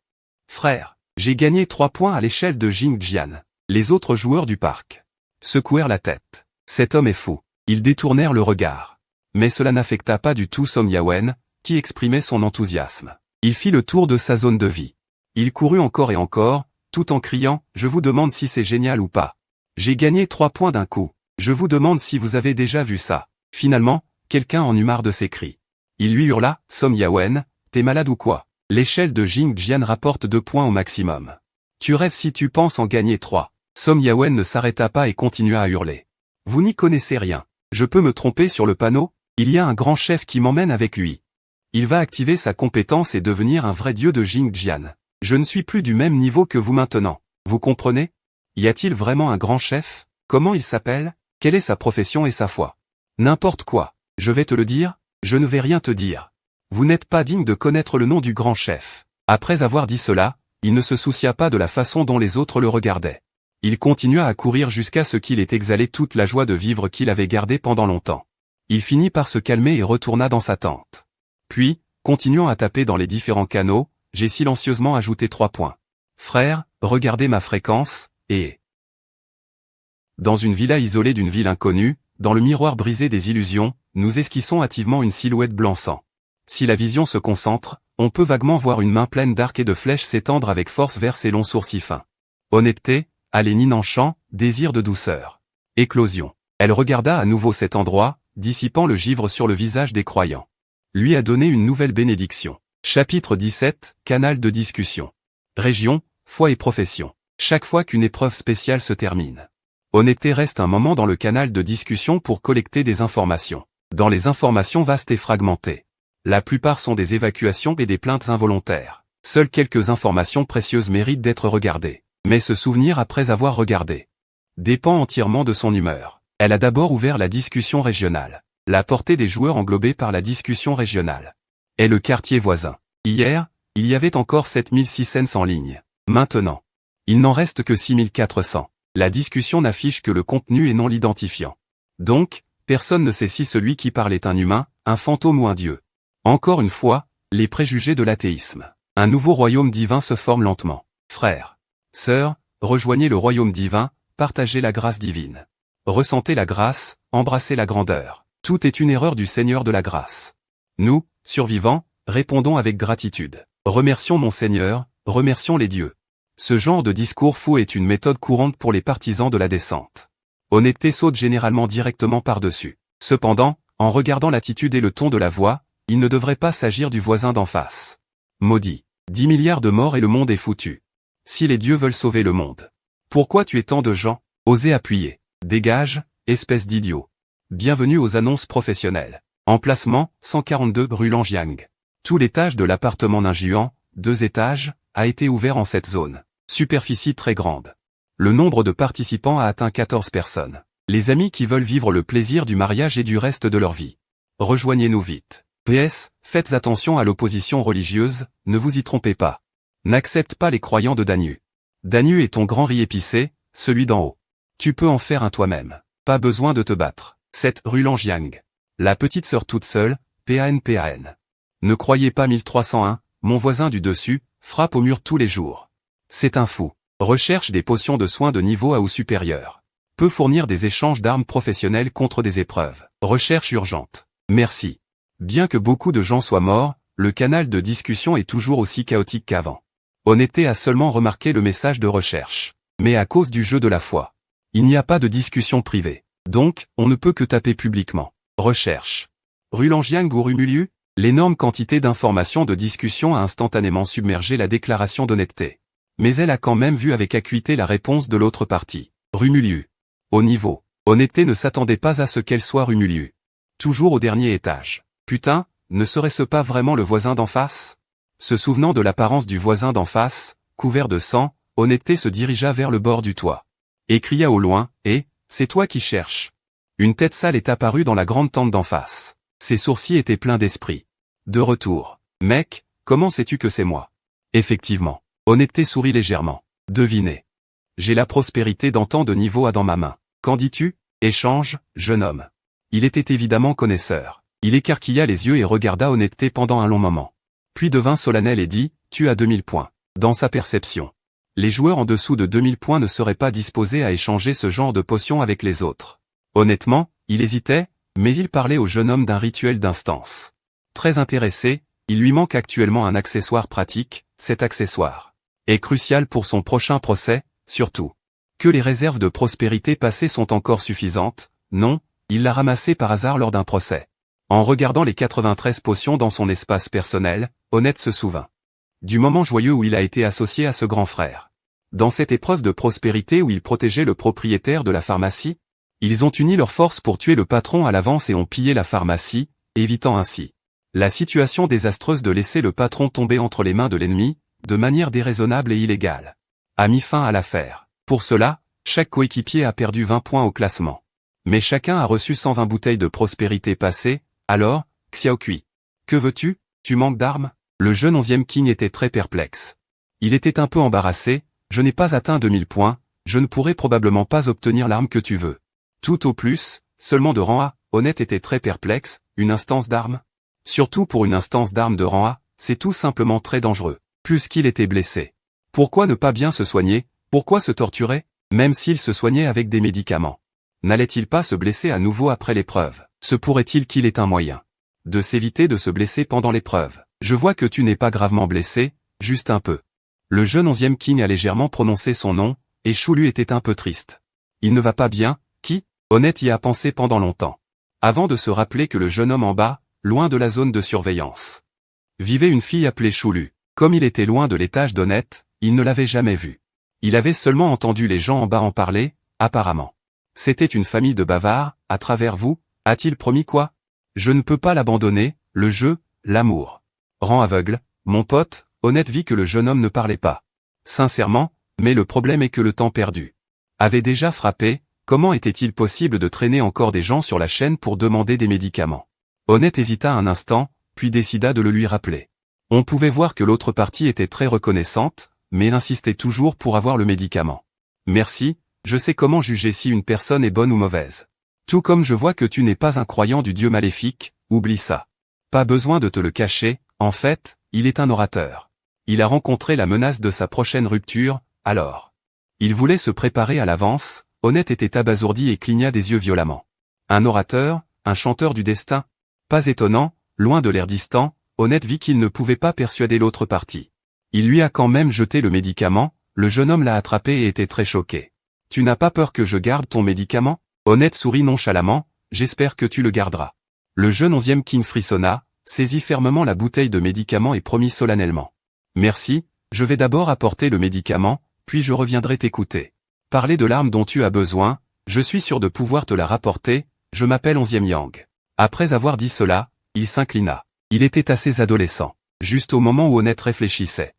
Frère, j'ai gagné 3 points à l'échelle de Jing Jian. Les autres joueurs du parc secouèrent la tête. Cet homme est fou. Ils détournèrent le regard. Mais cela n'affecta pas du tout Song Yawen, qui exprimait son enthousiasme. Il fit le tour de sa zone de vie. Il courut encore et encore, tout en criant « Je vous demande si c'est génial ou pas. J'ai gagné 3 points d'un coup. Je vous demande si vous avez déjà vu ça. Finalement, quelqu'un en eut marre de ses cris. Il lui hurla, Song Yawen, t'es malade ou quoi? L'échelle de Jing Jian rapporte 2 points au maximum. Tu rêves si tu penses en gagner 3. Song Yawen ne s'arrêta pas et continua à hurler. Vous n'y connaissez rien. Je peux me tromper sur le panneau? Il y a un grand chef qui m'emmène avec lui. Il va activer sa compétence et devenir un vrai dieu de Jing Jian. Je ne suis plus du même niveau que vous maintenant. Vous comprenez? Y a-t-il vraiment un grand chef? Comment il s'appelle? Quelle est sa profession et sa foi? N'importe quoi. Je vais te le dire, je ne vais rien te dire. Vous n'êtes pas digne de connaître le nom du grand chef. Après avoir dit cela, il ne se soucia pas de la façon dont les autres le regardaient. Il continua à courir jusqu'à ce qu'il ait exhalé toute la joie de vivre qu'il avait gardée pendant longtemps. Il finit par se calmer et retourna dans sa tente. Puis, continuant à taper dans les différents canaux, j'ai silencieusement ajouté 3 points. Frère, regardez ma fréquence, et... Dans une villa isolée d'une ville inconnue, dans le miroir brisé des illusions, nous esquissons hâtivement une silhouette blanc-sang. Si la vision se concentre, on peut vaguement voir une main pleine d'arcs et de flèches s'étendre avec force vers ses longs sourcils fins. Honnêteté, haleine enchant, désir de douceur. Éclosion. Elle regarda à nouveau cet endroit, dissipant le givre sur le visage des croyants. Lui a donné une nouvelle bénédiction. Chapitre 17, Canal de discussion. Région, foi et profession. Chaque fois qu'une épreuve spéciale se termine, Honnêteté reste un moment dans le canal de discussion pour collecter des informations. Dans les informations vastes et fragmentées, la plupart sont des évacuations et des plaintes involontaires. Seules quelques informations précieuses méritent d'être regardées. Mais se souvenir après avoir regardé dépend entièrement de son humeur. Elle a d'abord ouvert la discussion régionale. La portée des joueurs englobés par la discussion régionale est le quartier voisin. Hier, il y avait encore 7600 en ligne. Maintenant, il n'en reste que 6400. La discussion n'affiche que le contenu et non l'identifiant. Donc, personne ne sait si celui qui parle est un humain, un fantôme ou un dieu. Encore une fois, les préjugés de l'athéisme. Un nouveau royaume divin se forme lentement. Frères, sœurs, rejoignez le royaume divin, partagez la grâce divine. Ressentez la grâce, embrassez la grandeur. Tout est une erreur du Seigneur de la grâce. Nous, survivants, répondons avec gratitude. Remercions mon Seigneur, remercions les dieux. Ce genre de discours fou est une méthode courante pour les partisans de la descente. Honnêteté saute généralement directement par-dessus. Cependant, en regardant l'attitude et le ton de la voix, il ne devrait pas s'agir du voisin d'en face. Maudit. 10 milliards de morts et le monde est foutu. Si les dieux veulent sauver le monde, pourquoi tuer tant de gens? Osez appuyer. Dégage, espèce d'idiot. Bienvenue aux annonces professionnelles. Emplacement, 142 rue Lanjiang. Tout l'étage de l'appartement Ninjuan, 2 étages, a été ouvert en cette zone. Superficie très grande. Le nombre de participants a atteint 14 personnes. Les amis qui veulent vivre le plaisir du mariage et du reste de leur vie. Rejoignez-nous vite. PS, faites attention à l'opposition religieuse, ne vous y trompez pas. N'accepte pas les croyants de Danyu. Danyu est ton grand riz épicé, celui d'en haut. Tu peux en faire un toi-même. Pas besoin de te battre. 7 rue Lanjiang. La petite sœur toute seule, PAN. Ne croyez pas 1301, mon voisin du dessus, frappe au mur tous les jours. C'est un fou. Recherche des potions de soins de niveau A ou supérieur. Peut fournir des échanges d'armes professionnelles contre des épreuves. Recherche urgente. Merci. Bien que beaucoup de gens soient morts, le canal de discussion est toujours aussi chaotique qu'avant. Honnêteté a seulement remarqué le message de recherche. Mais à cause du jeu de la foi, il n'y a pas de discussion privée. Donc, on ne peut que taper publiquement. Recherche. Rue Lanjiang ou rue Muliu? L'énorme quantité d'informations de discussion a instantanément submergé la déclaration d'honnêteté. Mais elle a quand même vu avec acuité la réponse de l'autre partie. Rue Muliu. Au niveau. Honnêteté ne s'attendait pas à ce qu'elle soit rue Muliu. Toujours au dernier étage. Putain, ne serait-ce pas vraiment le voisin d'en face? Se souvenant de l'apparence du voisin d'en face, couvert de sang, Honnêteté se dirigea vers le bord du toit. Et cria au loin, « Eh, c'est toi qui cherches !» Une tête sale est apparue dans la grande tente d'en face. Ses sourcils étaient pleins d'esprit. De retour. « Mec, comment sais-tu que c'est moi ?» Effectivement. Honnêteté sourit légèrement. Devinez. J'ai la prospérité d'antan de niveau A dans ma main. Qu'en dis-tu? Échange, jeune homme. Il était évidemment connaisseur. Il écarquilla les yeux et regarda Honnêteté pendant un long moment. Puis devint solennel et dit, « Tu as 2000 points. » Dans sa perception, les joueurs en dessous de 2000 points ne seraient pas disposés à échanger ce genre de potions avec les autres. Honnêtement, il hésitait, mais il parlait au jeune homme d'un rituel d'instance. Très intéressé, il lui manque actuellement un accessoire pratique, cet accessoire est crucial pour son prochain procès, surtout. Que les réserves de prospérité passées sont encore suffisantes? Non, il l'a ramassé par hasard lors d'un procès. En regardant les 93 potions dans son espace personnel, Honnête se souvint du moment joyeux où il a été associé à ce grand frère. Dans cette épreuve de prospérité où il protégeait le propriétaire de la pharmacie, ils ont uni leurs forces pour tuer le patron à l'avance et ont pillé la pharmacie, évitant ainsi la situation désastreuse de laisser le patron tomber entre les mains de l'ennemi, de manière déraisonnable et illégale. A mis fin à l'affaire. Pour cela, chaque coéquipier a perdu 20 points au classement. Mais chacun a reçu 120 bouteilles de prospérité passées. Alors, Xiaokui, que veux-tu? Tu manques d'armes? Le jeune 11e King était très perplexe. Il était un peu embarrassé. Je n'ai pas atteint 2000 points, je ne pourrai probablement pas obtenir l'arme que tu veux. Tout au plus, seulement de rang A. Honnête était très perplexe. Une instance d'armes? Surtout pour une instance d'armes de rang A, c'est tout simplement très dangereux, puisqu'il était blessé. Pourquoi ne pas bien se soigner? Pourquoi se torturer? Même s'il se soignait avec des médicaments. N'allait-il pas se blesser à nouveau après l'épreuve? Se pourrait-il qu'il ait un moyen de s'éviter de se blesser pendant l'épreuve? Je vois que tu n'es pas gravement blessé, juste un peu. Le jeune 11e King a légèrement prononcé son nom, et Chulu était un peu triste. Il ne va pas bien, qui? Honnête y a pensé pendant longtemps. Avant de se rappeler que le jeune homme en bas, loin de la zone de surveillance, vivait une fille appelée Chulu. Comme il était loin de l'étage d'Honnête, il ne l'avait jamais vue. Il avait seulement entendu les gens en bas en parler, apparemment. C'était une famille de bavards, à travers vous, a-t-il promis quoi? Je ne peux pas l'abandonner, le jeu, l'amour. Rend aveugle, mon pote, Honnête vit que le jeune homme ne parlait pas. Sincèrement, mais le problème est que le temps perdu avait déjà frappé. Comment était-il possible de traîner encore des gens sur la chaîne pour demander des médicaments? Honnête hésita un instant, puis décida de le lui rappeler. On pouvait voir que l'autre partie était très reconnaissante, mais insistait toujours pour avoir le médicament. Merci, je sais comment juger si une personne est bonne ou mauvaise. Tout comme je vois que tu n'es pas un croyant du dieu maléfique, oublie ça. Pas besoin de te le cacher, en fait, il est un orateur. Il a rencontré la menace de sa prochaine rupture, alors. Il voulait se préparer à l'avance. Honnête était abasourdi et cligna des yeux violemment. Un orateur, un chanteur du destin? Pas étonnant, loin de l'air distant, Honnête vit qu'il ne pouvait pas persuader l'autre partie. Il lui a quand même jeté le médicament, le jeune homme l'a attrapé et était très choqué. Tu n'as pas peur que je garde ton médicament? Honnête sourit nonchalamment, j'espère que tu le garderas. Le jeune 11e King frissonna, saisit fermement la bouteille de médicament et promit solennellement. Merci, je vais d'abord apporter le médicament, puis je reviendrai t'écouter. Parler de l'arme dont tu as besoin, je suis sûr de pouvoir te la rapporter, je m'appelle 11e Yang. Après avoir dit cela, il s'inclina. Il était assez adolescent, juste au moment où Honnête réfléchissait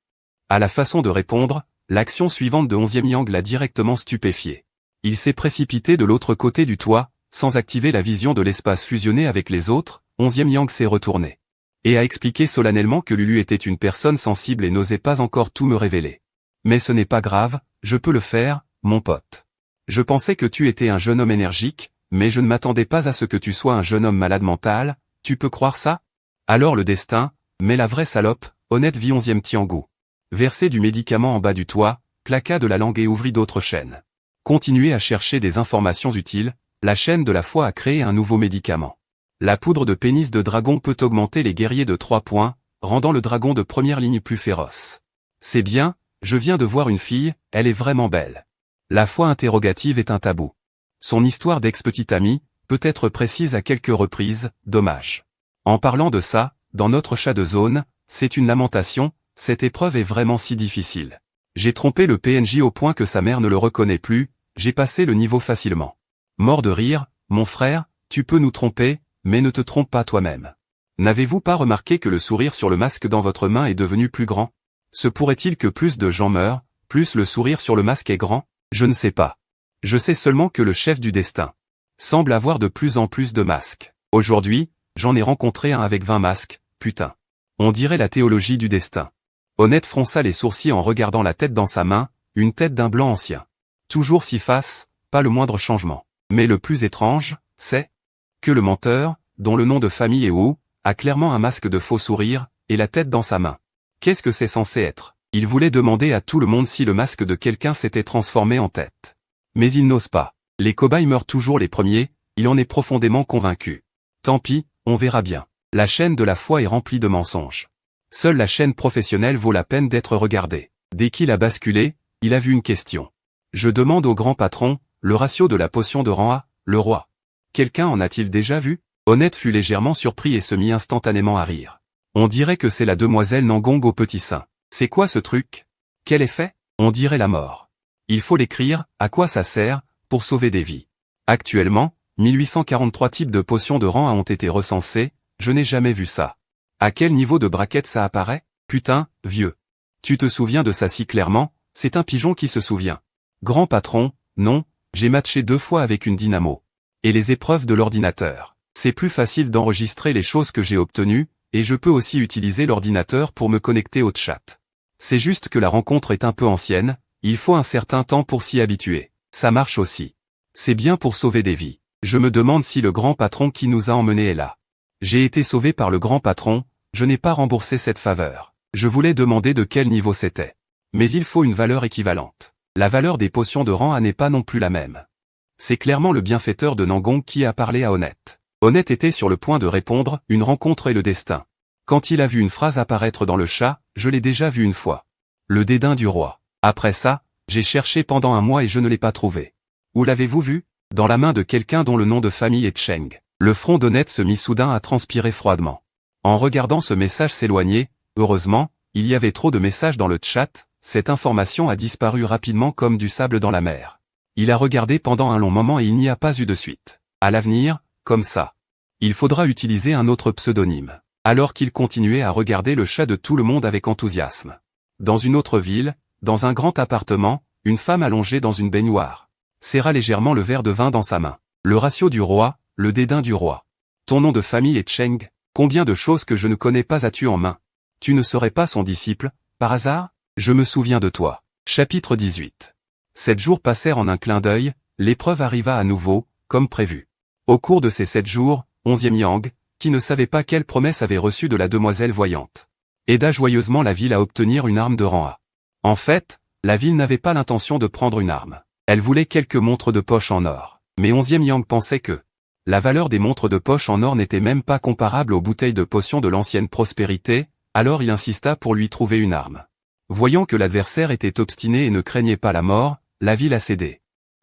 à la façon de répondre, l'action suivante de 11e Yang l'a directement stupéfié. Il s'est précipité de l'autre côté du toit, sans activer la vision de l'espace fusionné avec les autres. 11e Yang s'est retourné et a expliqué solennellement que Lulu était une personne sensible et n'osait pas encore tout me révéler. Mais ce n'est pas grave, je peux le faire, mon pote. Je pensais que tu étais un jeune homme énergique, mais je ne m'attendais pas à ce que tu sois un jeune homme malade mental, tu peux croire ça? Alors le destin, mais la vraie salope, Honnête vit 11e Tiangu verser du médicament en bas du toit, claqua de la langue et ouvrit d'autres chaînes. Continuez à chercher des informations utiles, la chaîne de la foi a créé un nouveau médicament. La poudre de pénis de dragon peut augmenter les guerriers de 3 points, rendant le dragon de première ligne plus féroce. C'est bien, je viens de voir une fille, elle est vraiment belle. La foi interrogative est un tabou. Son histoire d'ex-petite amie, peut être précise à quelques reprises, dommage. En parlant de ça, dans notre chat de zone, c'est une lamentation, cette épreuve est vraiment si difficile. J'ai trompé le PNJ au point que sa mère ne le reconnaît plus, j'ai passé le niveau facilement. Mort de rire, mon frère, tu peux nous tromper, mais ne te trompe pas toi-même. N'avez-vous pas remarqué que le sourire sur le masque dans votre main est devenu plus grand? Se pourrait-il que plus de gens meurent, plus le sourire sur le masque est grand? Je ne sais pas. Je sais seulement que le chef du destin semble avoir de plus en plus de masques. Aujourd'hui, j'en ai rencontré un avec 20 masques, putain. On dirait la théologie du destin. Honnête fronça les sourcils en regardant la tête dans sa main, une tête d'un blanc ancien. Toujours si face, pas le moindre changement. Mais le plus étrange, c'est que le menteur, dont le nom de famille est Wu, a clairement un masque de faux sourire, et la tête dans sa main. Qu'est-ce que c'est censé être? Il voulait demander à tout le monde si le masque de quelqu'un s'était transformé en tête. Mais il n'ose pas. Les cobayes meurent toujours les premiers, il en est profondément convaincu. Tant pis, on verra bien. La chaîne de la foi est remplie de mensonges. Seule la chaîne professionnelle vaut la peine d'être regardée. Dès qu'il a basculé, il a vu une question. Je demande au grand patron, le ratio de la potion de rang A, le roi. Quelqu'un en a-t-il déjà vu? Honnête fut légèrement surpris et se mit instantanément à rire. On dirait que c'est la demoiselle Nangong au petit sein. C'est quoi ce truc? Quel effet? On dirait la mort. Il faut l'écrire, à quoi ça sert? Pour sauver des vies. Actuellement, 1843 types de potions de rang A ont été recensés, je n'ai jamais vu ça. À quel niveau de braquette ça apparaît? Putain, vieux. Tu te souviens de ça si clairement? C'est un pigeon qui se souvient. Grand patron, non, j'ai matché 2 fois avec une dynamo. Et les épreuves de l'ordinateur. C'est plus facile d'enregistrer les choses que j'ai obtenues, et je peux aussi utiliser l'ordinateur pour me connecter au chat. C'est juste que la rencontre est un peu ancienne, il faut un certain temps pour s'y habituer. Ça marche aussi. C'est bien pour sauver des vies. Je me demande si le grand patron qui nous a emmenés est là. J'ai été sauvé par le grand patron, je n'ai pas remboursé cette faveur. Je voulais demander de quel niveau c'était. Mais il faut une valeur équivalente. La valeur des potions de rang A n'est pas non plus la même. C'est clairement le bienfaiteur de Nangong qui a parlé à Honnête. Honnête était sur le point de répondre, une rencontre et le destin. Quand il a vu une phrase apparaître dans le chat, je l'ai déjà vue une fois. Le dédain du roi. Après ça, j'ai cherché pendant un mois et je ne l'ai pas trouvé. Où l'avez-vous vu? Dans la main de quelqu'un dont le nom de famille est Cheng. Le front d'Honnête se mit soudain à transpirer froidement. En regardant ce message s'éloigner, heureusement, il y avait trop de messages dans le chat, cette information a disparu rapidement comme du sable dans la mer. Il a regardé pendant un long moment et il n'y a pas eu de suite. À l'avenir, comme ça. Il faudra utiliser un autre pseudonyme. Alors qu'il continuait à regarder le chat de tout le monde avec enthousiasme. Dans une autre ville, dans un grand appartement, une femme allongée dans une baignoire serra légèrement le verre de vin dans sa main. Le ratio du roi, le dédain du roi. Ton nom de famille est Cheng, combien de choses que je ne connais pas as-tu en main? Tu ne serais pas son disciple, par hasard? Je me souviens de toi. Chapitre 18. 7 jours passèrent en un clin d'œil, l'épreuve arriva à nouveau, comme prévu. Au cours de ces 7 jours, 11e Yang, qui ne savait pas quelle promesse avait reçue de la demoiselle voyante, aida joyeusement la ville à obtenir une arme de rang A. En fait, la ville n'avait pas l'intention de prendre une arme. Elle voulait quelques montres de poche en or. Mais 11e Yang pensait que la valeur des montres de poche en or n'était même pas comparable aux bouteilles de potions de l'ancienne prospérité, alors il insista pour lui trouver une arme. Voyant que l'adversaire était obstiné et ne craignait pas la mort, la ville a cédé.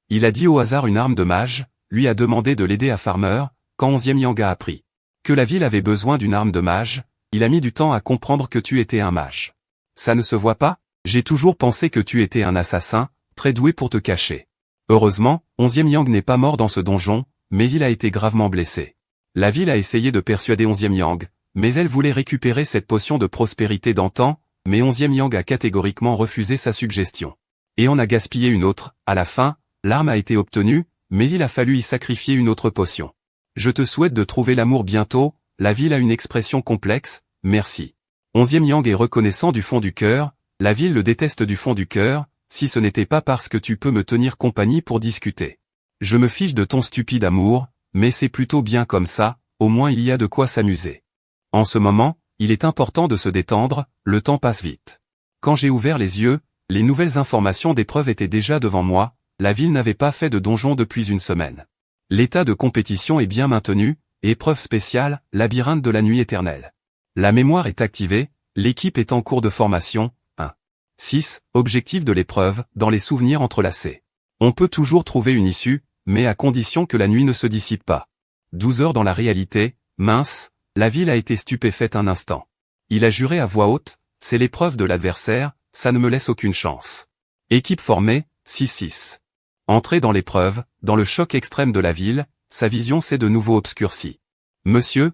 Il a dit au hasard une arme de mage, lui a demandé de l'aider à Farmer, quand 11e Yang a appris que la ville avait besoin d'une arme de mage, il a mis du temps à comprendre que tu étais un mage. Ça ne se voit pas? J'ai toujours pensé que tu étais un assassin, très doué pour te cacher. Heureusement, 11e Yang n'est pas mort dans ce donjon, mais il a été gravement blessé. La ville a essayé de persuader 11e Yang, mais elle voulait récupérer cette potion de prospérité d'antan, mais 11e Yang a catégoriquement refusé sa suggestion. Et en a gaspillé une autre, à la fin, l'arme a été obtenue, mais il a fallu y sacrifier une autre potion. Je te souhaite de trouver l'amour bientôt, la ville a une expression complexe, merci. 11e Yang est reconnaissant du fond du cœur, la ville le déteste du fond du cœur, si ce n'était pas parce que tu peux me tenir compagnie pour discuter. Je me fiche de ton stupide amour, mais c'est plutôt bien comme ça, au moins il y a de quoi s'amuser. En ce moment, il est important de se détendre, le temps passe vite. Quand j'ai ouvert les yeux, les nouvelles informations d'épreuve étaient déjà devant moi, la ville n'avait pas fait de donjon depuis une semaine. L'état de compétition est bien maintenu, épreuve spéciale, labyrinthe de la nuit éternelle. La mémoire est activée, l'équipe est en cours de formation, 1. 6. Objectif de l'épreuve, dans les souvenirs entrelacés. On peut toujours trouver une issue, mais à condition que la nuit ne se dissipe pas. 12 heures dans la réalité, mince, la ville a été stupéfaite un instant. Il a juré à voix haute, c'est l'épreuve de l'adversaire, ça ne me laisse aucune chance. Équipe formée, 6-6. Entré dans l'épreuve, dans le choc extrême de la ville, sa vision s'est de nouveau obscurcie. Monsieur,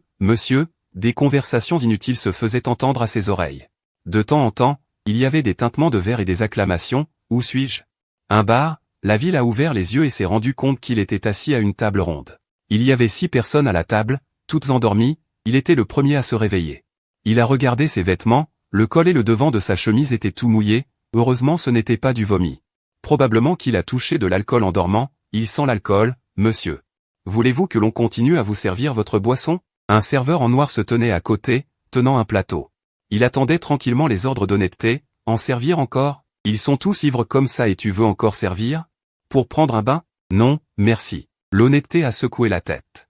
des conversations inutiles se faisaient entendre à ses oreilles. De temps en temps, il y avait des tintements de verre et des acclamations, où suis-je? Un bar, la ville a ouvert les yeux et s'est rendu compte qu'il était assis à une table ronde. Il y avait 6 personnes à la table, toutes endormies, il était le premier à se réveiller. Il a regardé ses vêtements, le col et le devant de sa chemise étaient tout mouillés, heureusement ce n'était pas du vomi. Probablement qu'il a touché de l'alcool en dormant, il sent l'alcool, monsieur. Voulez-vous que l'on continue à vous servir votre boisson? Un serveur en noir se tenait à côté, tenant un plateau. Il attendait tranquillement les ordres d'honnêteté, en servir encore? Ils sont tous ivres comme ça et tu veux encore servir? Pour prendre un bain? Non, merci. L'honnêteté a secoué la tête.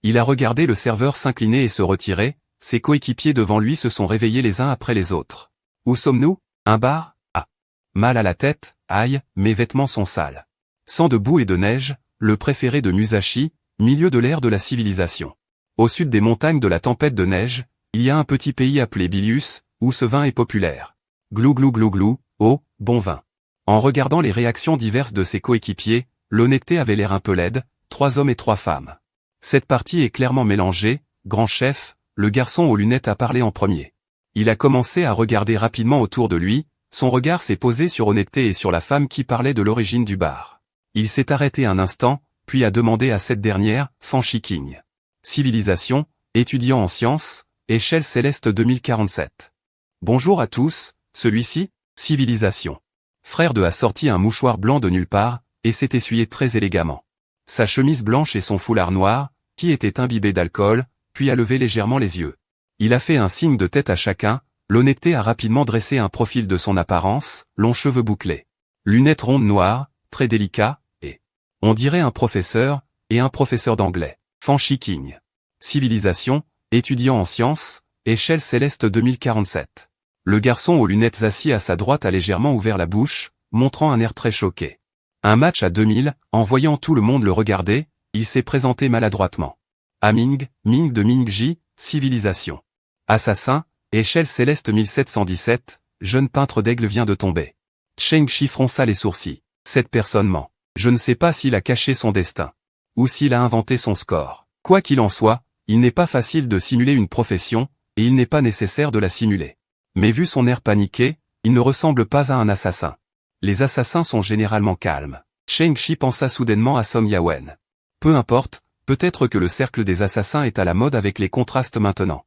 Il a regardé le serveur s'incliner et se retirer, ses coéquipiers devant lui se sont réveillés les uns après les autres. Où sommes-nous? Un bar? Ah. Mal à la tête, Aïe, mes vêtements sont sales. Sang de boue et de neige, le préféré de Musashi, milieu de l'ère de la civilisation. Au sud des montagnes de la tempête de neige, il y a un petit pays appelé Bilius, où ce vin est populaire. Glou glou glou glou, oh, bon vin. En regardant les réactions diverses de ses coéquipiers, l'honnêteté avait l'air un peu laide, 3 hommes et 3 femmes. Cette partie est clairement mélangée, grand chef, le garçon aux lunettes a parlé en premier. Il a commencé à regarder rapidement autour de lui, son regard s'est posé sur Honnêteté et sur la femme qui parlait de l'origine du bar. Il s'est arrêté un instant, puis a demandé à cette dernière, Fanchi King. Civilisation, étudiant en sciences, échelle céleste 2047. Bonjour à tous, celui-ci, Civilisation. Frère de a sorti un mouchoir blanc de nulle part, et s'est essuyé très élégamment. Sa chemise blanche et son foulard noir, qui était imbibé d'alcool, puis a levé légèrement les yeux. Il a fait un signe de tête à chacun, l'honnêteté a rapidement dressé un profil de son apparence, longs cheveux bouclés. Lunettes rondes noires, très délicat, et on dirait un professeur, et un professeur d'anglais. Fanchi King. Civilisation, étudiant en sciences, échelle céleste 2047. Le garçon aux lunettes assis à sa droite a légèrement ouvert la bouche, montrant un air très choqué. Un match à 2000, en voyant tout le monde le regarder, il s'est présenté maladroitement. Ming de Mingji, civilisation. Assassin, échelle céleste 1717, jeune peintre d'aigle vient de tomber. Cheng Shi fronça les sourcils. Cette personne ment. Je ne sais pas s'il a caché son destin. Ou s'il a inventé son score. Quoi qu'il en soit, il n'est pas facile de simuler une profession, et il n'est pas nécessaire de la simuler. Mais vu son air paniqué, il ne ressemble pas à un assassin. Les assassins sont généralement calmes. Cheng Shi pensa soudainement à Song Yawen. Peu importe, peut-être que le cercle des assassins est à la mode avec les contrastes maintenant.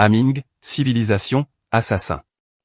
Ming, civilisation, assassin.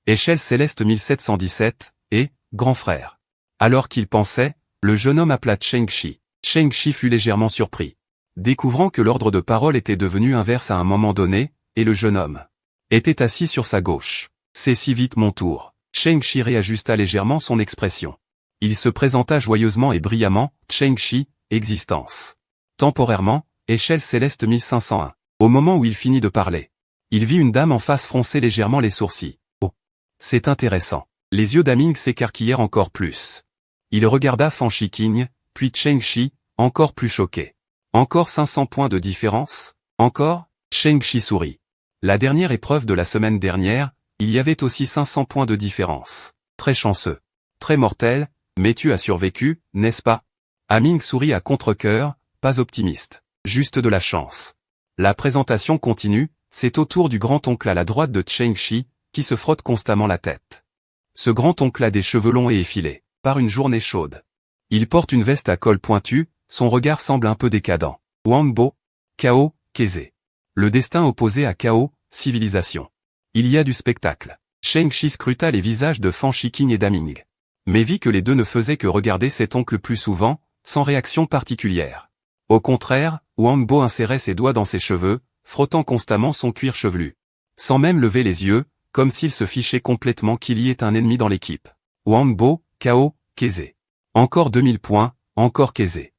Échelle céleste 1717, et, grand frère. Alors qu'il pensait, le jeune homme appela Cheng Shi. Cheng Shi fut légèrement surpris. Découvrant que l'ordre de parole était devenu inverse à un moment donné, et le jeune homme était assis sur sa gauche. C'est si vite mon tour. Cheng Shi réajusta légèrement son expression. Il se présenta joyeusement et brillamment, Cheng Shi, existence. Temporairement, échelle céleste 1501. Au moment où il finit de parler, il vit une dame en face froncer légèrement les sourcils. Oh, c'est intéressant. Les yeux d'Aming s'écarquillèrent encore plus. Il regarda Fanchi King, puis Cheng Shi, encore plus choqué. Encore 500 points de différence? Encore? Cheng Shi sourit. La dernière épreuve de la semaine dernière, il y avait aussi 500 points de différence. Très chanceux. Très mortel, mais tu as survécu, n'est-ce pas? Aming sourit à contre-cœur, pas optimiste. Juste de la chance. La présentation continue, c'est au tour du grand-oncle à la droite de Cheng Shi, qui se frotte constamment la tête. Ce grand-oncle a des cheveux longs et effilés, par une journée chaude. Il porte une veste à col pointu, son regard semble un peu décadent. Wang Bo, Kao, Keze. Le destin opposé à Kao, civilisation. Il y a du spectacle. Cheng Shi scruta les visages de Fanchi King et d'Aming. Mais vit que les deux ne faisaient que regarder cet oncle plus souvent, sans réaction particulière. Au contraire, Wang Bo insérait ses doigts dans ses cheveux, frottant constamment son cuir chevelu. Sans même lever les yeux, comme s'il se fichait complètement qu'il y ait un ennemi dans l'équipe. Wang Bo, Kao, Keze. Encore 2000 points, encore Keze.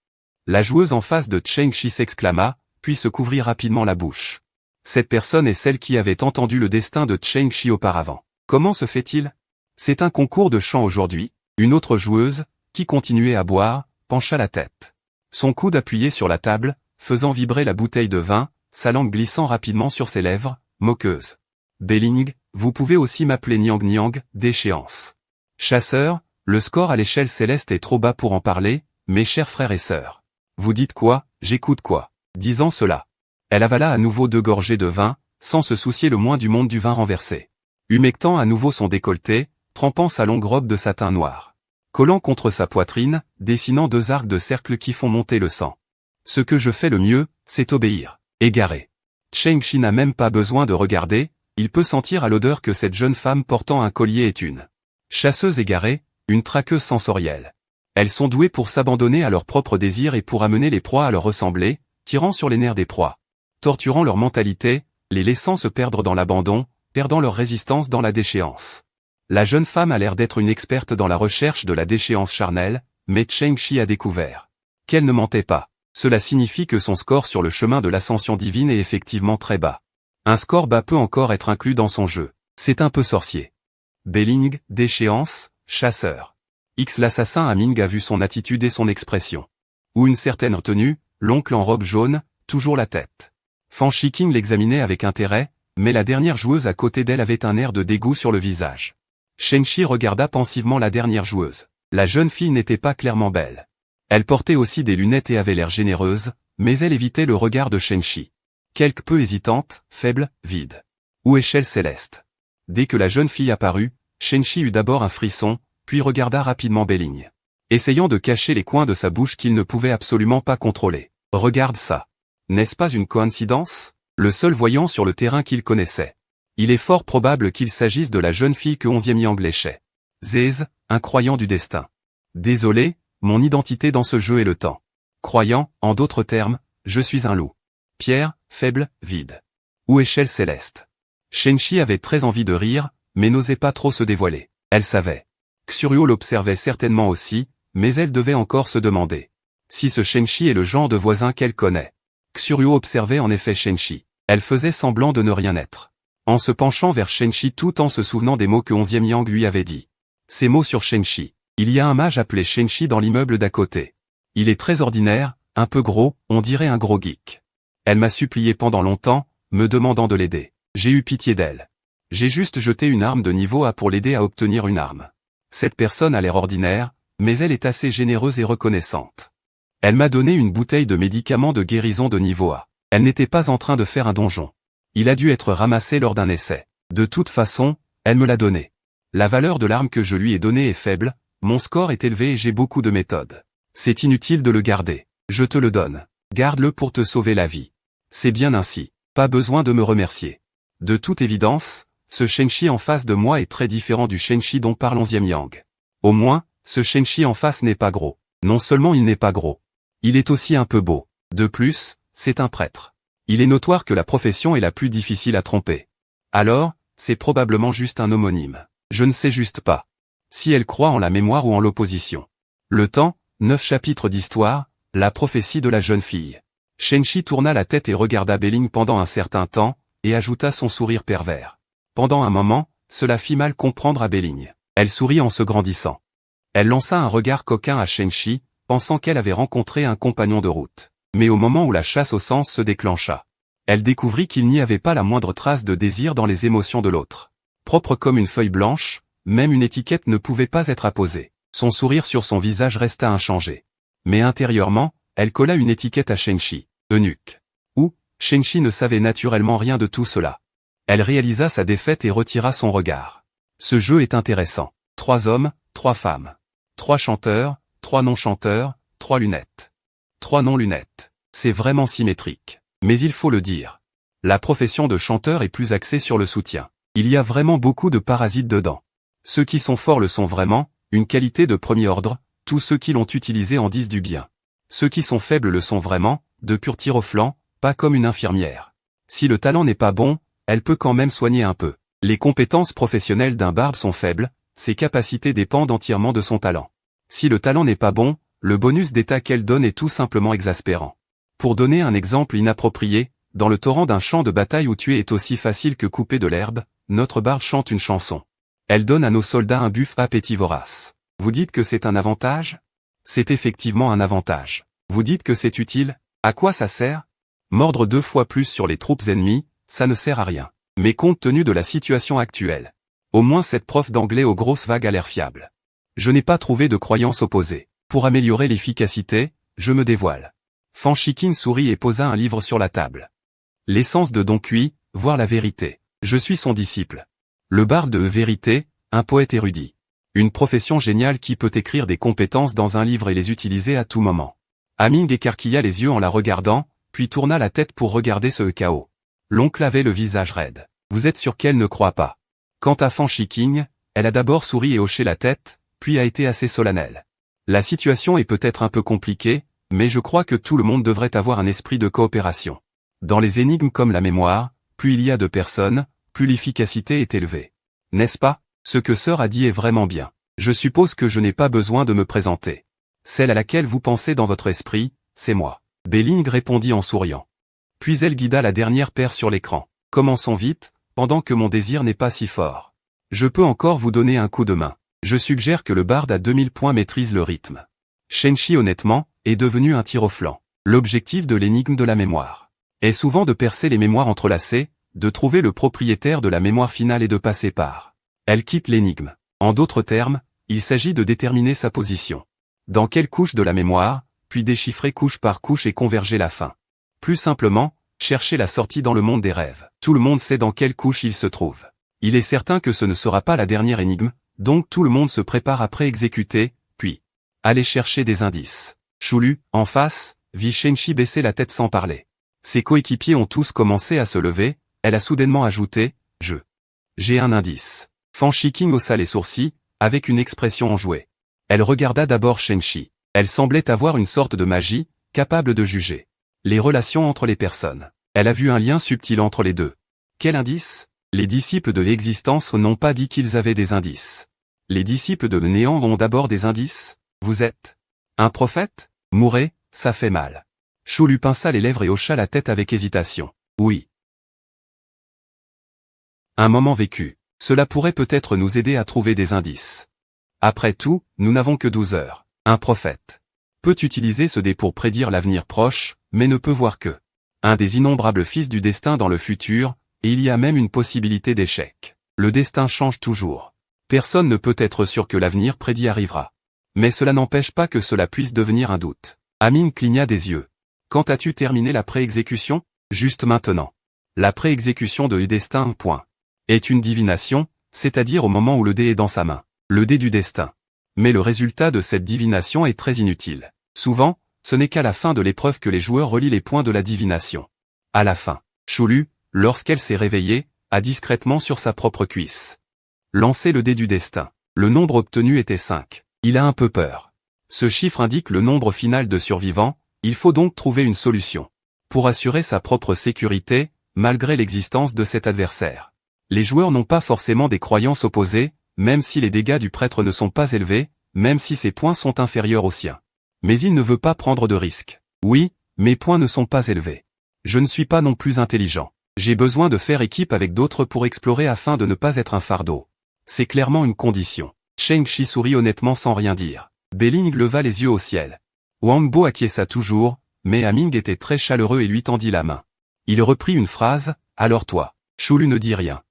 La joueuse en face de Cheng Shi s'exclama, puis se couvrit rapidement la bouche. Cette personne est celle qui avait entendu le destin de Cheng Shi auparavant. Comment se fait-il? C'est un concours de chant aujourd'hui. Une autre joueuse, qui continuait à boire, pencha la tête. Son coude appuyé sur la table, faisant vibrer la bouteille de vin, sa langue glissant rapidement sur ses lèvres, moqueuse. Belling, vous pouvez aussi m'appeler Niang Niang, d'échéance. Chasseur, le score à l'échelle céleste est trop bas pour en parler, mes chers frères et sœurs. Vous dites quoi, j'écoute quoi. Disant cela, elle avala à nouveau 2 gorgées de vin, sans se soucier le moins du monde du vin renversé. Humectant à nouveau son décolleté, trempant sa longue robe de satin noir. Collant contre sa poitrine, dessinant 2 arcs de cercle qui font monter le sang. Ce que je fais le mieux, c'est obéir. Égaré. Cheng Shi n'a même pas besoin de regarder, il peut sentir à l'odeur que cette jeune femme portant un collier est une chasseuse égarée, une traqueuse sensorielle. Elles sont douées pour s'abandonner à leurs propres désirs et pour amener les proies à leur ressembler, tirant sur les nerfs des proies. Torturant leur mentalité, les laissant se perdre dans l'abandon, perdant leur résistance dans la déchéance. La jeune femme a l'air d'être une experte dans la recherche de la déchéance charnelle, mais Cheng Shi a découvert qu'elle ne mentait pas. Cela signifie que son score sur le chemin de l'ascension divine est effectivement très bas. Un score bas peut encore être inclus dans son jeu. C'est un peu sorcier. Belling, déchéance, chasseur. L'assassin à Ming a vu son attitude et son expression. Ou une certaine retenue, l'oncle en robe jaune, toujours la tête. Fan Shiqing l'examinait avec intérêt, mais la dernière joueuse à côté d'elle avait un air de dégoût sur le visage. Shenshi regarda pensivement la dernière joueuse. La jeune fille n'était pas clairement belle. Elle portait aussi des lunettes et avait l'air généreuse, mais elle évitait le regard de Shenshi. Quelque peu hésitante, faible, vide. Ou échelle céleste. Dès que la jeune fille apparut, Shenshi eut d'abord un frisson, puis regarda rapidement Belling. Essayant de cacher les coins de sa bouche qu'il ne pouvait absolument pas contrôler. Regarde ça. N'est-ce pas une coïncidence? Le seul voyant sur le terrain qu'il connaissait. Il est fort probable qu'il s'agisse de la jeune fille que 11e Yang léchait. Zez, un croyant du destin. Désolé, mon identité dans ce jeu est le temps. Croyant, en d'autres termes, je suis un loup. Pierre, faible, vide. Ou échelle céleste. Shenshi avait très envie de rire, mais n'osait pas trop se dévoiler. Elle savait. Xuryuo l'observait certainement aussi, mais elle devait encore se demander. Si ce Shenshi est le genre de voisin qu'elle connaît. Xuryuo observait en effet Shenshi. Elle faisait semblant de ne rien être. En se penchant vers Shenshi tout en se souvenant des mots que 11e Yang lui avait dit. Ces mots sur Shenshi. Il y a un mage appelé Shenshi dans l'immeuble d'à côté. Il est très ordinaire, un peu gros, on dirait un gros geek. Elle m'a supplié pendant longtemps, me demandant de l'aider. J'ai eu pitié d'elle. J'ai juste jeté une arme de niveau A pour l'aider à obtenir une arme. Cette personne a l'air ordinaire, mais elle est assez généreuse et reconnaissante. Elle m'a donné une bouteille de médicaments de guérison de niveau A. Elle n'était pas en train de faire un donjon. Il a dû être ramassé lors d'un essai. De toute façon, elle me l'a donné. La valeur de l'arme que je lui ai donnée est faible, mon score est élevé et j'ai beaucoup de méthodes. C'est inutile de le garder. Je te le donne. Garde-le pour te sauver la vie. C'est bien ainsi. Pas besoin de me remercier. De toute évidence, ce Shenshi en face de moi est très différent du Shenshi dont parle 11e Yang. Au moins, ce Shenshi en face n'est pas gros. Non seulement il n'est pas gros. Il est aussi un peu beau. De plus, c'est un prêtre. Il est notoire que la profession est la plus difficile à tromper. Alors, c'est probablement juste un homonyme. Je ne sais juste pas. Si elle croit en la mémoire ou en l'opposition. Le temps, 9 chapitres d'histoire, la prophétie de la jeune fille. Shenshi tourna la tête et regarda Belling pendant un certain temps, et ajouta son sourire pervers. Pendant un moment, cela fit mal comprendre à Belling. Elle sourit en se grandissant. Elle lança un regard coquin à Shenshi, pensant qu'elle avait rencontré un compagnon de route. Mais au moment où la chasse au sens se déclencha, elle découvrit qu'il n'y avait pas la moindre trace de désir dans les émotions de l'autre. Propre comme une feuille blanche, même une étiquette ne pouvait pas être apposée. Son sourire sur son visage resta inchangé. Mais intérieurement, elle colla une étiquette à Shenshi, eunuque. Ou, Shenshi ne savait naturellement rien de tout cela. Elle réalisa sa défaite et retira son regard. Ce jeu est intéressant. 3 hommes, 3 femmes. 3 chanteurs, 3 non-chanteurs, 3 lunettes. 3 non-lunettes. C'est vraiment symétrique. Mais il faut le dire. La profession de chanteur est plus axée sur le soutien. Il y a vraiment beaucoup de parasites dedans. Ceux qui sont forts le sont vraiment, une qualité de premier ordre, tous ceux qui l'ont utilisé en disent du bien. Ceux qui sont faibles le sont vraiment, de pur tir au flanc, pas comme une infirmière. Si le talent n'est pas bon, elle peut quand même soigner un peu. Les compétences professionnelles d'un barde sont faibles, ses capacités dépendent entièrement de son talent. Si le talent n'est pas bon, le bonus d'état qu'elle donne est tout simplement exaspérant. Pour donner un exemple inapproprié, dans le torrent d'un champ de bataille où tuer est aussi facile que couper de l'herbe, notre barde chante une chanson. Elle donne à nos soldats un buff appétit vorace. Vous dites que c'est un avantage? C'est effectivement un avantage. Vous dites que c'est utile? À quoi ça sert? Mordre 2 fois plus sur les troupes ennemies, ça ne sert à rien. Mais compte tenu de la situation actuelle, au moins cette prof d'anglais aux grosses vagues a l'air fiable. Je n'ai pas trouvé de croyance opposée. Pour améliorer l'efficacité, je me dévoile. Fan Shiqing sourit et posa un livre sur la table. L'essence de Don Cui, voir la vérité. Je suis son disciple. Le barde de vérité, un poète érudit. Une profession géniale qui peut écrire des compétences dans un livre et les utiliser à tout moment. Aming écarquilla les yeux en la regardant, puis tourna la tête pour regarder ce chaos. L'oncle avait le visage raide. Vous êtes sûr qu'elle ne croit pas? Quant à Fan Shiqing, elle a d'abord souri et hoché la tête, puis a été assez solennelle. La situation est peut-être un peu compliquée, mais je crois que tout le monde devrait avoir un esprit de coopération. Dans les énigmes comme la mémoire, plus il y a de personnes, plus l'efficacité est élevée. N'est-ce pas? Ce que Sœur a dit est vraiment bien. Je suppose que je n'ai pas besoin de me présenter. Celle à laquelle vous pensez dans votre esprit, c'est moi. Belling répondit en souriant. Puis elle guida la dernière paire sur l'écran. Commençons vite, pendant que mon désir n'est pas si fort. Je peux encore vous donner un coup de main. Je suggère que le barde à 2000 points maîtrise le rythme. Shenshi honnêtement, est devenu un tir au flanc. L'objectif de l'énigme de la mémoire est souvent de percer les mémoires entrelacées, de trouver le propriétaire de la mémoire finale et de passer par. Elle quitte l'énigme. En d'autres termes, il s'agit de déterminer sa position. Dans quelle couche de la mémoire, puis déchiffrer couche par couche et converger la fin. Plus simplement, chercher la sortie dans le monde des rêves. Tout le monde sait dans quelle couche il se trouve. Il est certain que ce ne sera pas la dernière énigme, donc tout le monde se prépare à pré-exécuter, puis aller chercher des indices. Chulu, en face, vit Shenshi baisser la tête sans parler. Ses coéquipiers ont tous commencé à se lever, elle a soudainement ajouté, j'ai un indice. Fan Shiking haussa les sourcils, avec une expression enjouée. Elle regarda d'abord Shenshi. Elle semblait avoir une sorte de magie, capable de juger les relations entre les personnes. Elle a vu un lien subtil entre les deux. Quel indice? Les disciples de l'existence n'ont pas dit qu'ils avaient des indices. Les disciples de néant ont d'abord des indices? Vous êtes un prophète? Mourez, ça fait mal. Chulu pinça les lèvres et hocha la tête avec hésitation. Oui. Un moment vécu. Cela pourrait peut-être nous aider à trouver des indices. Après tout, nous n'avons que 12 heures. Un prophète peut utiliser ce dé pour prédire l'avenir proche, mais ne peut voir que un des innombrables fils du destin dans le futur, et il y a même une possibilité d'échec. Le destin change toujours. Personne ne peut être sûr que l'avenir prédit arrivera. Mais cela n'empêche pas que cela puisse devenir un doute. Amine cligna des yeux. Quand as-tu terminé la pré-exécution? Juste maintenant. La pré-exécution de destin, est une divination, c'est-à-dire au moment où le dé est dans sa main. Le dé du destin. Mais le résultat de cette divination est très inutile. Souvent, ce n'est qu'à la fin de l'épreuve que les joueurs relient les points de la divination. À la fin, Chulu, lorsqu'elle s'est réveillée, a discrètement sur sa propre cuisse lancé le dé du destin. Le nombre obtenu était 5. Il a un peu peur. Ce chiffre indique le nombre final de survivants, il faut donc trouver une solution. Pour assurer sa propre sécurité, malgré l'existence de cet adversaire. Les joueurs n'ont pas forcément des croyances opposées, même si les dégâts du prêtre ne sont pas élevés, même si ses points sont inférieurs aux siens. Mais il ne veut pas prendre de risques. Oui, mes points ne sont pas élevés. Je ne suis pas non plus intelligent. J'ai besoin de faire équipe avec d'autres pour explorer afin de ne pas être un fardeau. C'est clairement une condition. Shenshi sourit honnêtement sans rien dire. Belling leva les yeux au ciel. Wangbo acquiesça toujours, mais Aming était très chaleureux et lui tendit la main. Il reprit une phrase, alors toi. Chulu ne dit rien.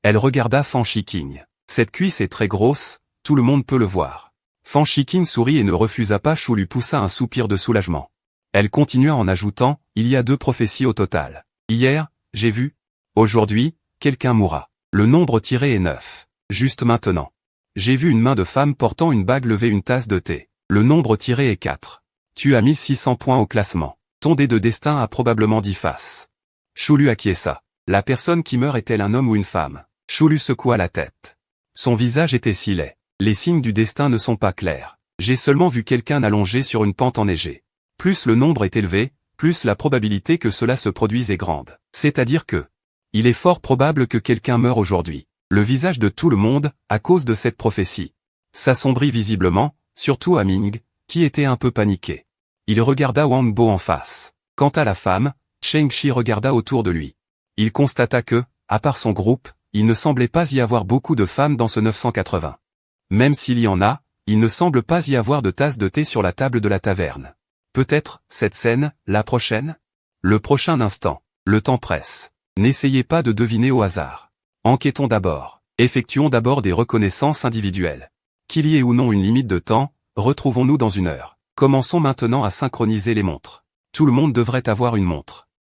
Elle regarda Fan Shiking. Cette cuisse est très grosse, tout le monde peut le voir. Fan Shiking sourit et ne refusa pas. Chulu poussa un soupir de soulagement. Elle continua en ajoutant, il y a 2 prophéties au total. Hier, j'ai vu. Aujourd'hui, quelqu'un mourra. Le nombre tiré est 9. Juste maintenant. J'ai vu une main de femme portant une bague lever une tasse de thé. Le nombre tiré est 4. Tu as 1600 points au classement. Ton dé de destin a probablement 10 faces. Chulu acquiesça. La personne qui meurt est-elle un homme ou une femme? Chulu secoua la tête. Son visage était si laid. Les signes du destin ne sont pas clairs. J'ai seulement vu quelqu'un allongé sur une pente enneigée. Plus le nombre est élevé, plus la probabilité que cela se produise est grande. C'est-à-dire que il est fort probable que quelqu'un meure aujourd'hui. Le visage de tout le monde, à cause de cette prophétie, s'assombrit visiblement, surtout Aming, qui était un peu paniqué. Il regarda Wangbo en face. Quant à la femme, Shenshi regarda autour de lui. Il constata que, à part son groupe, il ne semblait pas y avoir beaucoup de femmes dans ce 980. Même s'il y en a, il ne semble pas y avoir de tasse de thé sur la table de la taverne. Peut-être, cette scène, la prochaine? Le prochain instant. Le temps presse. N'essayez pas de deviner au hasard. Enquêtons d'abord. Effectuons d'abord des reconnaissances individuelles. Qu'il y ait ou non une limite de temps, retrouvons-nous dans 1 heure. Commençons maintenant à synchroniser les montres. Tout le monde devrait avoir une montre.